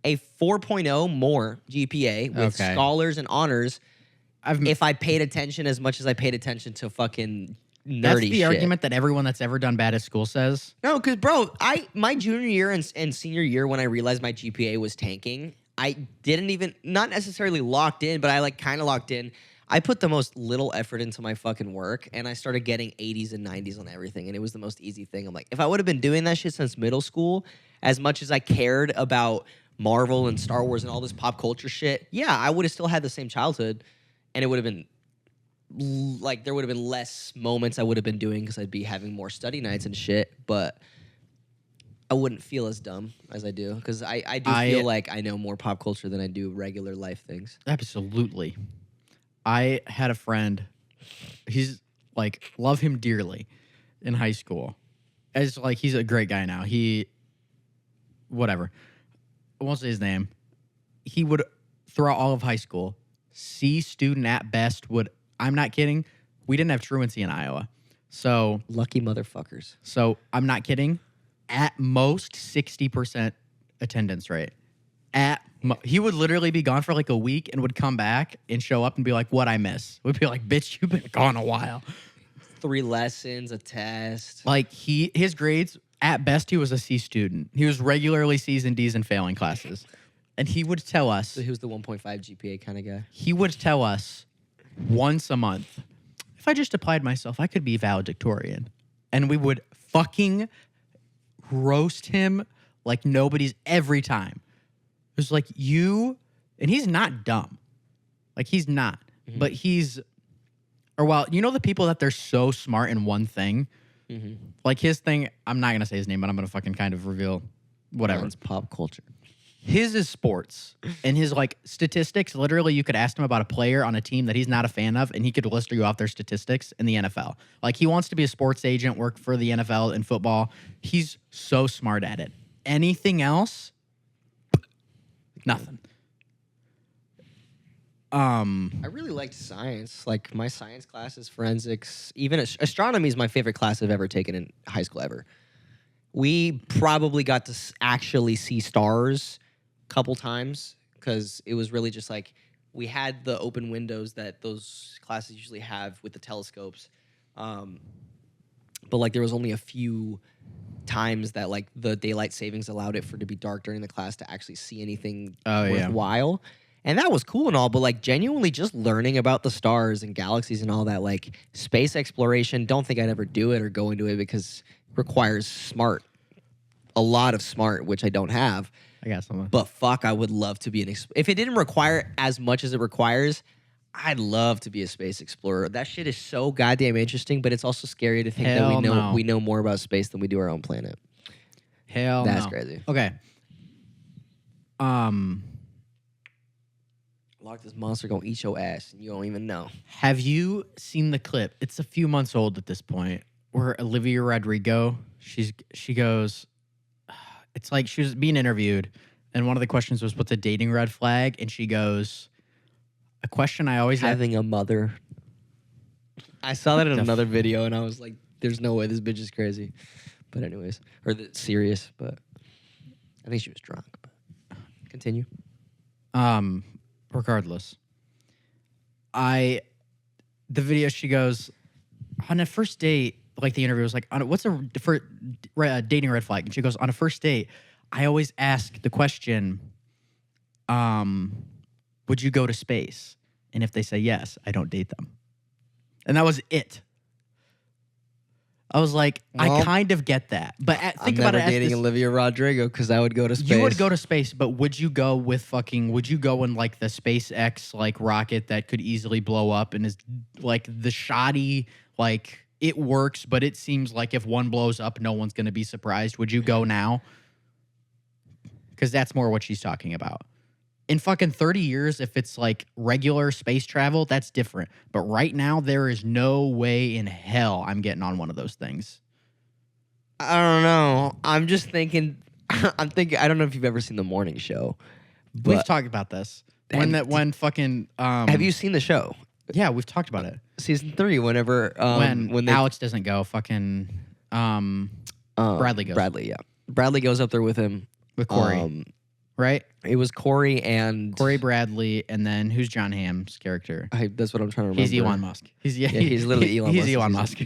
A: a 4.0 more GPA with scholars and honors if I paid attention as much as I paid attention to fucking nerdy shit.
B: That's the argument that everyone that's ever done bad at school says.
A: No, because, bro, my junior year and senior year, when I realized my GPA was tanking, I didn't even, not necessarily locked in, but I like kind of locked in. I put the most little effort into my fucking work, and I started getting 80s and 90s on everything, and it was the most easy thing. I'm like, if I would have been doing that shit since middle school, as much as I cared about Marvel and Star Wars and all this pop culture shit, yeah, I would have still had the same childhood, and it would have been, like, there would have been less moments I would have been doing because I'd be having more study nights and shit, but I wouldn't feel as dumb as I do because I do feel like I know more pop culture than I do regular life things.
B: Absolutely. I had a friend. He's like, love him dearly in high school. It's like, he's a great guy now. Whatever. I won't say his name. He would, throughout all of high school, C student at best I'm not kidding. We didn't have truancy in Iowa. So.
A: Lucky motherfuckers.
B: So I'm not kidding. At most 60% attendance rate. He would literally be gone for like a week and would come back and show up and be like, "What I miss?" We'd be like, "Bitch, you've been gone a while."
A: 3 lessons, a test.
B: Like his grades at best, he was a C student. He was regularly C's and D's and failing classes, and he would tell us.
A: So he was the 1.5 GPA kind of guy.
B: He would tell us once a month, if I just applied myself, I could be valedictorian, and we would fucking roast him like nobody's every time. It was like and he's not dumb. Like he's not, but you know the people that they're so smart in one thing? Like his thing, I'm not going to say his name, but I'm going to fucking kind of reveal whatever.
A: It's pop culture.
B: His is sports. And his like statistics, literally you could ask him about a player on a team that he's not a fan of and he could list you off their statistics in the NFL. Like he wants to be a sports agent, work for the NFL in football. He's so smart at it. Anything else? Nothing.
A: I really liked science. Like my science classes, forensics, even astronomy is my favorite class I've ever taken in high school ever. We probably got to actually see stars a couple times because it was really just like we had the open windows that those classes usually have with the telescopes. But like there was only a few times that like the daylight savings allowed it for it to be dark during the class to actually see anything worthwhile. And that was cool and all, but like genuinely just learning about the stars and galaxies and all that, like space exploration, don't think I'd ever do it or go into it because it requires a lot of smart, which I don't have.
B: I got someone.
A: But fuck, I would love to be if it didn't require as much as it requires, I'd love to be a space explorer. That shit is so goddamn interesting, but it's also scary to think that we know more about space than we do our own planet. That's crazy.
B: Okay.
A: Lock this monster gonna eat your ass and you don't even know.
B: Have you seen the clip? It's a few months old at this point, where Olivia Rodrigo, she goes, it's like she was being interviewed, and one of the questions was, what's a dating red flag? And she goes, a question I always
A: having a mother. I saw that in another video, and I was like, there's no way this bitch is crazy. But anyways, serious, but I think she was drunk. But continue.
B: Regardless, the video, she goes, on a first date, like the interview was like, what's a dating red flag? And she goes, on a first date, I always ask the question, would you go to space? And if they say yes, I don't date them. And that was it. I was like, well, I kind of get that, but think about it. I'm never
A: dating Olivia Rodrigo because I would go to space.
B: You would go to space, but would you go in like the SpaceX like rocket that could easily blow up and is like the shoddy, like it works, but it seems like if one blows up, no one's going to be surprised. Would you go now? Because that's more what she's talking about. In fucking 30 years, if it's like regular space travel, that's different. But right now, there is no way in hell I'm getting on one of those things.
A: I don't know. I'm just thinking, I don't know if you've ever seen The Morning Show.
B: We've talked about this. When fucking...
A: have you seen the show?
B: Yeah, we've talked about it.
A: Season 3, whenever...
B: when Alex doesn't go, fucking... Bradley goes.
A: Bradley, yeah. Bradley goes up there with him.
B: With Corey. Right?
A: It was Corey,
B: Bradley, and then who's John Hamm's character?
A: That's what I'm trying to remember.
B: He's Elon Musk. He's
A: literally Elon Musk.
B: He's Elon Musk.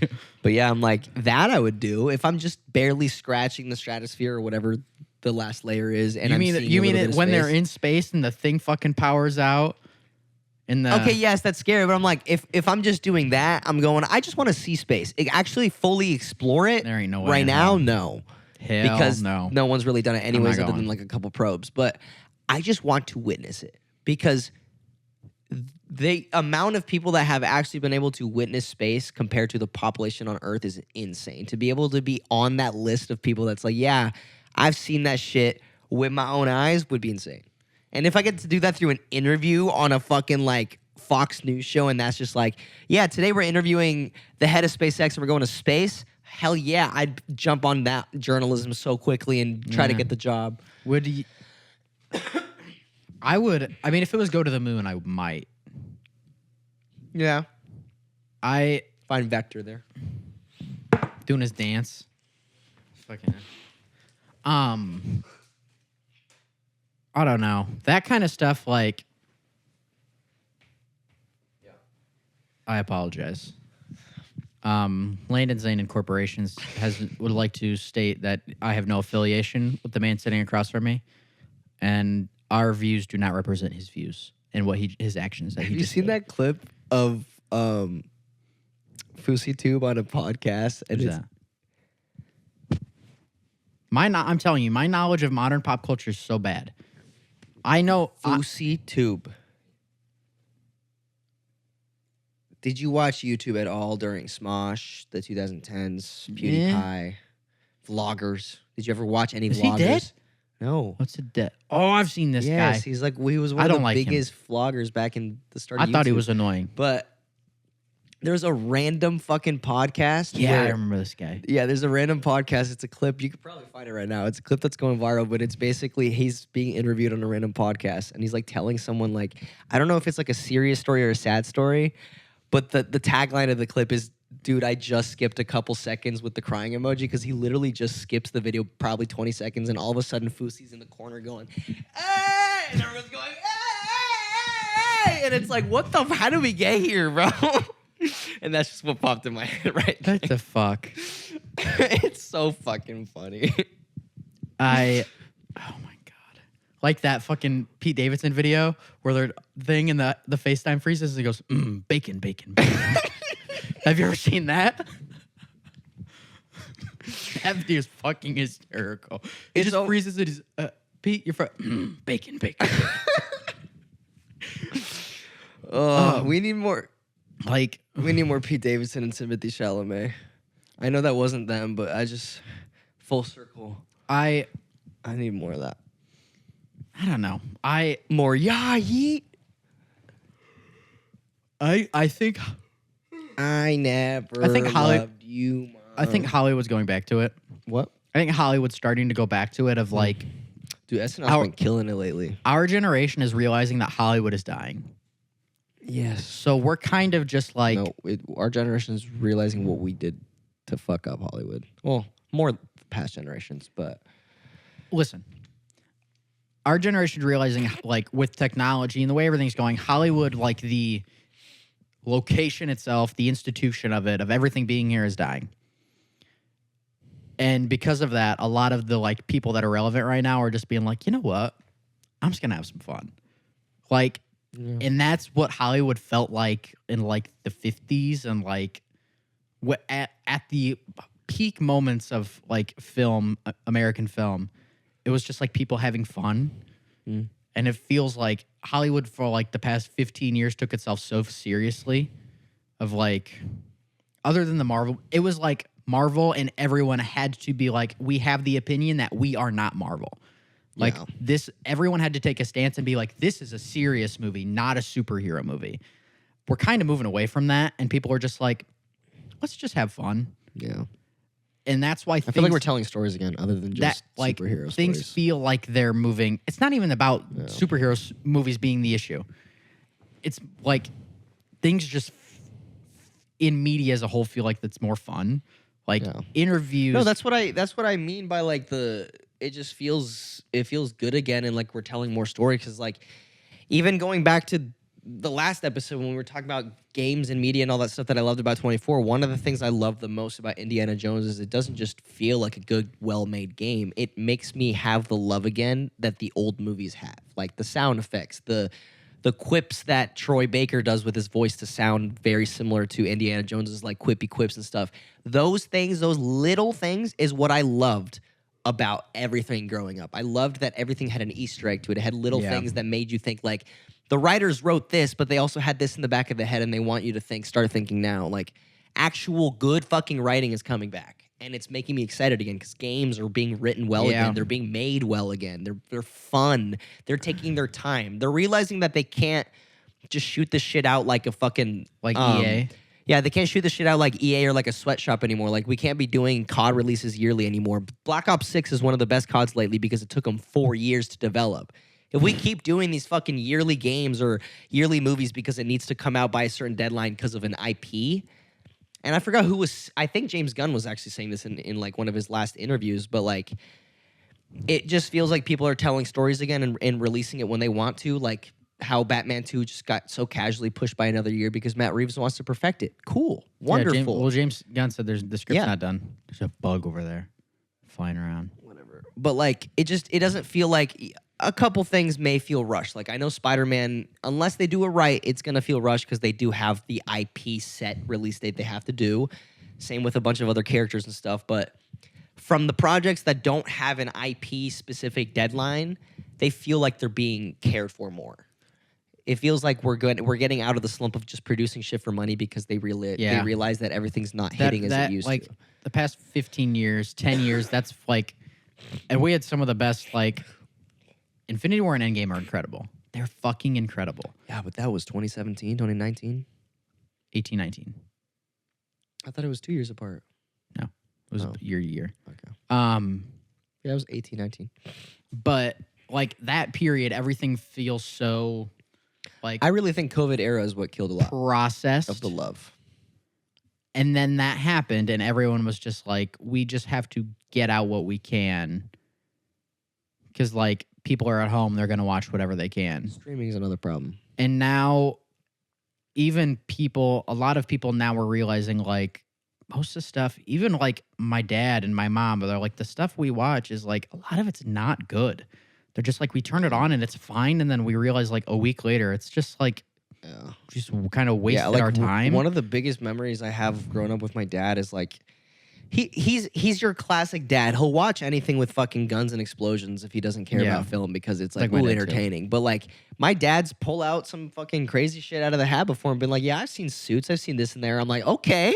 A: But yeah, I'm like, that I would do if I'm just barely scratching the stratosphere or whatever the last layer is. And
B: you mean it when they're in space and the thing fucking powers out?
A: Okay, yes, that's scary. But I'm like, if I'm just doing that, I'm going, I just want to see space. Actually fully explore it.
B: There ain't no way.
A: Right now, no.
B: Hell
A: because
B: no
A: one's really done it anyways other than like a couple probes. But I just want to witness it because the amount of people that have actually been able to witness space compared to the population on Earth is insane. To be able to be on that list of people that's like, yeah, I've seen that shit with my own eyes would be insane. And if I get to do that through an interview on a fucking like Fox News show, and that's just like, yeah, today we're interviewing the head of SpaceX and we're going to space. Hell yeah, I'd jump on that journalism so quickly and try to get the job.
B: Would you? I would. I mean, if it was go to the moon, I might.
A: Yeah.
B: I
A: find Vector there.
B: Doing his dance. Fucking. I don't know. That kind of stuff, like. Yeah. I apologize. Landyn Zane and Corporations would like to state that I have no affiliation with the man sitting across from me, and our views do not represent his views and what his actions that he.
A: Have you seen that clip of Fousey Tube on a podcast? And
B: that? I'm telling you, my knowledge of modern pop culture is so bad. I know
A: Fousey Tube. Did you watch YouTube at all during Smosh, the 2010s, PewDiePie, vloggers? Did you ever watch any vloggers?
B: Is he dead?
A: No.
B: What's a dead? Oh, I've seen this guy.
A: Yes, he's like, he was one of the biggest vloggers back in the start of YouTube.
B: I thought he was annoying.
A: But there's a random fucking podcast.
B: Yeah, I remember this guy.
A: Yeah, there's a random podcast. It's a clip. You could probably find it right now. It's a clip that's going viral, but it's basically he's being interviewed on a random podcast, and he's like telling someone like, I don't know if it's like a serious story or a sad story, but the tagline of the clip is, dude, I just skipped a couple seconds with the crying emoji, because he literally just skips the video probably 20 seconds, and all of a sudden Fousey's in the corner going, hey! And everyone's going, hey! And it's like, what the, how did we get here, bro? And that's just what popped in my head right there.
B: What the fuck?
A: It's so fucking funny.
B: Oh my God. Like that fucking Pete Davidson video where they're thing and the FaceTime freezes and he goes, bacon, bacon, bacon. Have you ever seen that? That video is fucking hysterical. It just freezes it. Pete, you're bacon, bacon.
A: We need more.
B: Like,
A: we need more Pete Davidson and Timothée Chalamet. I know that wasn't them, but I just full circle. I need more of that.
B: I don't know.
A: More yeet.
B: I think
A: I think loved you, Mom.
B: I think Hollywood's going back to it.
A: What?
B: I think Hollywood's starting to go back to it of like,
A: dude, SNL's been killing it lately.
B: Our generation is realizing that Hollywood is dying.
A: Yes.
B: So we're kind of just like...
A: No, our generation is realizing what we did to fuck up Hollywood. Well, more past generations, but...
B: Listen. Our generation is realizing, like, with technology and the way everything's going, Hollywood, like, the location itself, the institution of it, of everything being here is dying. And because of that, a lot of the, like, people that are relevant right now are just being like, you know what? I'm just going to have some fun. Like... Yeah. And that's what Hollywood felt like in like the 50s and like at the peak moments of like film, American film, it was just like people having fun. And it feels like Hollywood for like the past 15 years took itself so seriously of like, other than the Marvel, it was like Marvel and everyone had to be like, we have the opinion that we are not Marvel. Like this, everyone had to take a stance and be like, this is a serious movie, not a superhero movie. We're kind of moving away from that, and people are just like, let's just have fun.
A: Yeah.
B: And that's why
A: I feel like we're telling stories again, other than just
B: like,
A: superhero
B: things
A: stories.
B: feel like they're moving. It's not even about superhero movies being the issue. It's like things just in media as a whole feel like that's more fun. Like interviews.
A: No, that's what I mean by like it just feels good again, and like we're telling more story, because like even going back to the last episode when we were talking about games and media and all that stuff that I loved about 24, one of the things I love the most about Indiana Jones is it doesn't just feel like a good, well-made game. It makes me have the love again that the old movies have, like the sound effects, the quips that Troy Baker does with his voice to sound very similar to Indiana Jones's like quippy quips and stuff. Those things, those little things, is what I loved about everything growing up. I loved that everything had an Easter egg to it. It had little things that made you think like, the writers wrote this, but they also had this in the back of the head, and they want you to start thinking now. Like, actual good fucking writing is coming back. and it's making me excited again because games are being written well
B: Yeah.
A: again. They're being made well again. They're fun. They're taking their time. They're realizing that they can't just shoot this shit out like a fucking
B: Like EA.
A: Yeah, they can't shoot the shit out like EA or like a sweatshop anymore. Like, we can't be doing COD releases yearly anymore. Black Ops 6 is one of the best CODs lately because it took them 4 years to develop. If we keep doing these fucking yearly games or yearly movies because it needs to come out by a certain deadline because of an IP, and I forgot who was, I think James Gunn was actually saying this in like one of his last interviews, but like, it just feels like people are telling stories again and releasing it when they want to, like how Batman 2 just got so casually pushed by another year because Matt Reeves wants to perfect it. Cool. Wonderful.
B: James Gunn said the script's not done. There's a bug over there flying around.
A: Whatever. But like, it doesn't feel like, a couple things may feel rushed. Like, I know Spider-Man, unless they do it right, it's going to feel rushed because they do have the IP set release date they have to do. Same with a bunch of other characters and stuff. But from the projects that don't have an IP-specific deadline, they feel like they're being cared for more. It feels like we're getting out of the slump of just producing shit for money because they realize that everything's not hitting as it used
B: like,
A: to.
B: The past 15 years, 10 years, that's like, and we had some of the best, like, Infinity War and Endgame are incredible. They're fucking incredible.
A: Yeah, but that was 2017, 2019?
B: 18, 19.
A: I thought it was 2 years apart.
B: No, it was year to year.
A: Okay. Yeah, it was 18, 19.
B: But, like, that period, everything feels so... Like,
A: I really think COVID era is what killed a lot
B: processed
A: of the love.
B: And then that happened, and everyone was just like, we just have to get out what we can. Because, like, people are at home, they're going to watch whatever they can.
A: Streaming is another problem.
B: And now, even people, a lot of people now are realizing, like, most of the stuff, even, like, my dad and my mom, they're like, the stuff we watch is, like, a lot of it's not good. They're just like, we turn it on and it's fine. And then we realize like a week later, it's just like, just kind of wasted our time.
A: One of the biggest memories I have growing up with my dad is like, he's your classic dad. He'll watch anything with fucking guns and explosions if he doesn't care about film because it's like ooh, entertaining. But like, my dad's pull out some fucking crazy shit out of the hat before and been like, yeah, I've seen Suits. I've seen this and there. I'm like, okay.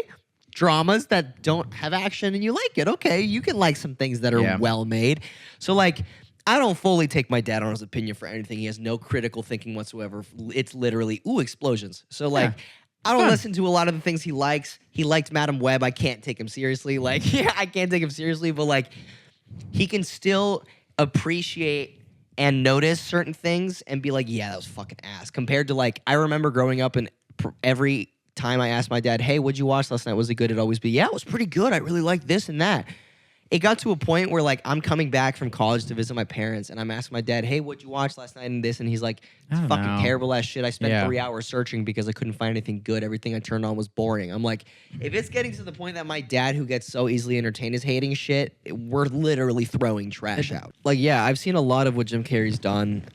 A: Dramas that don't have action and you like it. Okay. You can like some things that are well made. So like, I don't fully take my dad on his opinion for anything. He has no critical thinking whatsoever. It's literally, ooh, explosions. So, like, I don't listen to a lot of the things he likes. He liked Madam Web. I can't take him seriously. Like, yeah, I can't take him seriously. But, like, he can still appreciate and notice certain things and be like, yeah, that was fucking ass. Compared to, like, I remember growing up and every time I asked my dad, hey, what'd you watch last night? Was it good? It'd always be, yeah, it was pretty good. I really liked this and that. It got to a point where, like, I'm coming back from college to visit my parents, and I'm asking my dad, hey, what'd you watch last night and this? And he's like, it's fucking terrible ass shit. I spent 3 hours searching because I couldn't find anything good. Everything I turned on was boring. I'm like, if it's getting to the point that my dad, who gets so easily entertained, is hating shit, we're literally throwing trash out. Like, yeah, I've seen a lot of what Jim Carrey's done.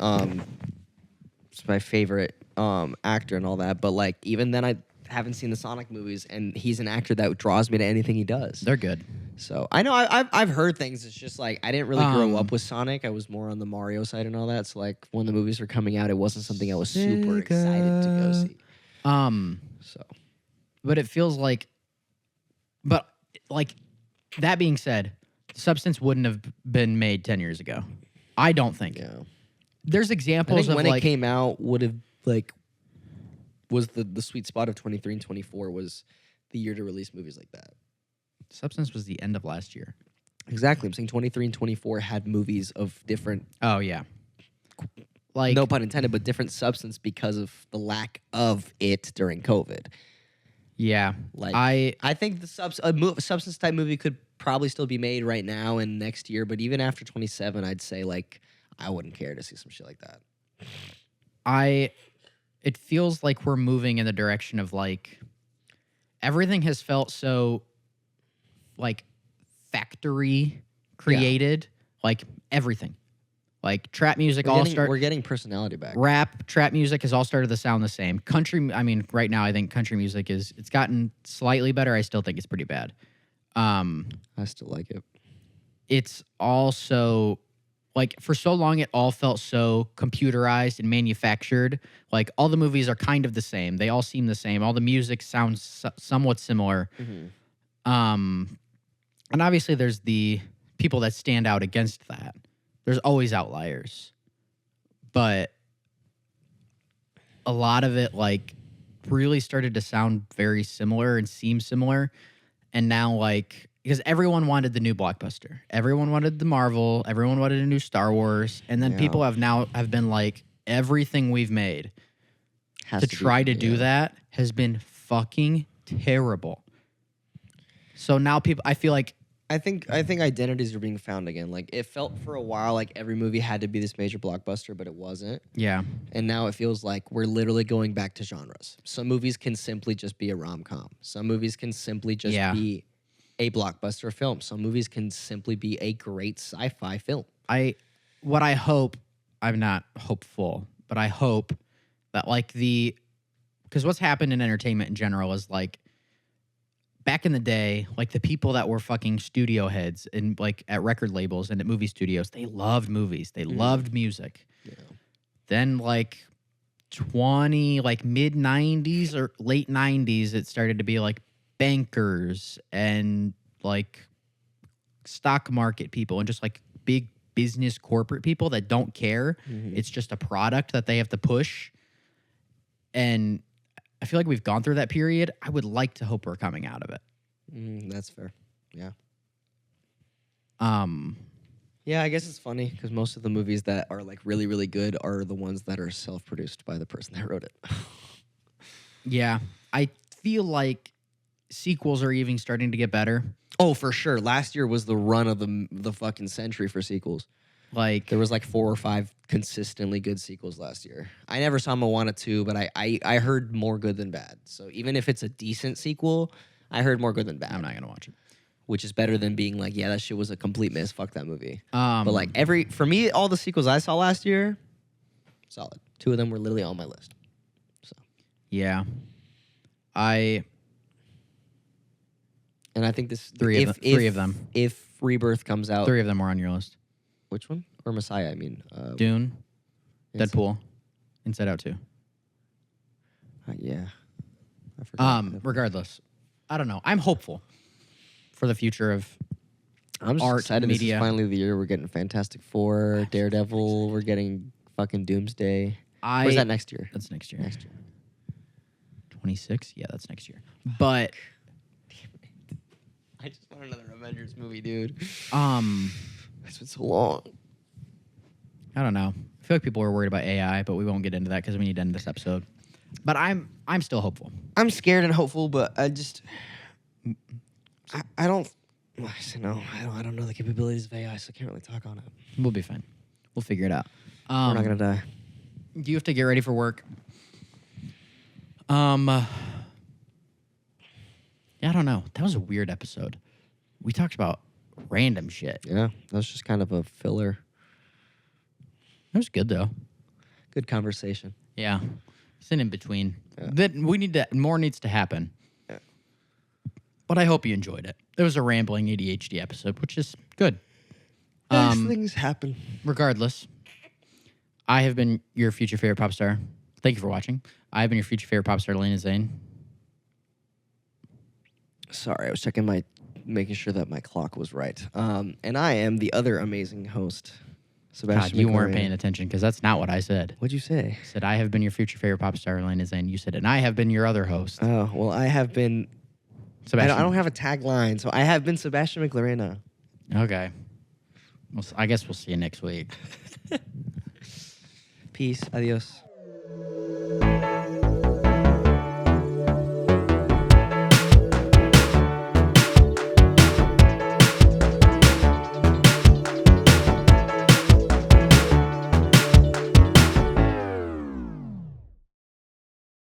A: It's my favorite actor and all that. But, like, even then, I haven't seen the Sonic movies, and he's an actor that draws me to anything he does.
B: They're good.
A: So I know I've heard things. It's just like I didn't really grow up with Sonic. I was more on the Mario side and all that. So like when the movies were coming out, it wasn't something I was super excited to go see. So,
B: but it feels like, but like that being said, Substance wouldn't have been made 10 years ago. I don't think.
A: Yeah.
B: There's
A: I
B: examples
A: think
B: of
A: when
B: like
A: it came out would have like was the sweet spot of 23 and 24 was the year to release movies like that.
B: Substance was the end of last year.
A: Exactly. I'm saying 23 and 24 had movies of different.
B: Oh yeah. Like
A: no pun intended, but different substance because of the lack of it during COVID.
B: Yeah.
A: Like I think the substance type movie could probably still be made right now and next year, but even after 27, I'd say like I wouldn't care to see some shit like that.
B: It feels like we're moving in the direction of like everything has felt so like factory created, like everything. Like trap music
A: we're getting personality back.
B: Rap, trap music has all started to sound the same. Country, I mean, right now I think country music it's gotten slightly better. I still think it's pretty bad.
A: I still like it.
B: It's also like for so long it all felt so computerized and manufactured. Like all the movies are kind of the same. They all seem the same. All the music sounds somewhat similar.
A: Mm-hmm.
B: And obviously there's the people that stand out against that. There's always outliers. But a lot of it, like, really started to sound very similar and seem similar. And now, like, because everyone wanted the new blockbuster. Everyone wanted the Marvel. Everyone wanted a new Star Wars. And then people have been like, everything we've made to try to do that has been fucking terrible. So now I feel like
A: I think identities are being found again. Like, it felt for a while like every movie had to be this major blockbuster, but it wasn't.
B: Yeah.
A: And now it feels like we're literally going back to genres. Some movies can simply just be a rom-com. Some movies can simply just be a blockbuster film. Some movies can simply be a great sci-fi film.
B: What I hope, I'm not hopeful, but I hope that, like, because what's happened in entertainment in general is, like, back in the day, like, the people that were fucking studio heads and, like, at record labels and at movie studios, they loved movies. They loved music. Yeah. Then, like, mid 90s or late 90s, it started to be, like, bankers and, like, stock market people and just, like, big business corporate people that don't care. Mm-hmm. It's just a product that they have to push. And I feel like we've gone through that period. I would like to hope we're coming out of it.
A: That's fair. Yeah. Yeah, I guess it's funny because most of the movies that are, like, really, really good are the ones that are self-produced by the person that wrote it.
B: Yeah. I feel like sequels are even starting to get better.
A: Oh, for sure. Last year was the run of the fucking century for sequels.
B: Like,
A: there was like 4 or 5 consistently good sequels last year. I never saw Moana 2, but I heard more good than bad. So even if it's a decent sequel, I heard more good than bad.
B: I'm not going to watch it.
A: Which is better than being like, yeah, that shit was a complete miss. Fuck that movie. But like for me, all the sequels I saw last year, solid. 2 of them were literally on my list. So
B: yeah.
A: And I think this
B: three of them.
A: If Rebirth comes out,
B: 3 of them were on your list.
A: Which one? Or Messiah? I mean,
B: Dune, Deadpool, Inside Out 2.
A: Yeah. I forgot.
B: Regardless, I don't know. I'm hopeful for the future of
A: I'm just
B: art,
A: excited.
B: media.
A: This is finally the year we're getting Fantastic Four, Daredevil. We're getting fucking Doomsday. Where's that next year?
B: That's next year.
A: 26?
B: Yeah, that's next year. But
A: I just want another Avengers movie, dude. It's been so long.
B: I don't know. I feel like people are worried about AI, but we won't get into that because we need to end this episode. But I'm still hopeful.
A: I'm scared and hopeful, but I don't know the capabilities of AI, so I can't really talk on it.
B: We'll be fine. We'll figure it out.
A: We're not gonna die.
B: Do you have to get ready for work? Yeah, I don't know. That was a weird episode. We talked about random shit.
A: Yeah, that was just kind of a filler.
B: It was good though.
A: Good conversation.
B: Yeah, it's an in between. Yeah. More needs to happen. Yeah. But I hope you enjoyed it. It was a rambling ADHD episode, which is good.
A: Things happen.
B: Regardless, I have been your future favorite pop star. Thank you for watching. I have been your future favorite pop star, Landyn Zane.
A: Sorry, I was making sure that my clock was right. And I am the other amazing host, Sebastian Miquilarena.
B: You weren't paying attention because that's not what I said.
A: What'd you say?
B: I said, I have been your future favorite pop star, Landyn Zane. You said, and I have been your other host.
A: Oh, well, I have been...
B: Sebastian.
A: I don't have a tagline, so I have been Sebastian Miquilarena.
B: Okay. Well, I guess we'll see you next week.
A: Peace. Adios.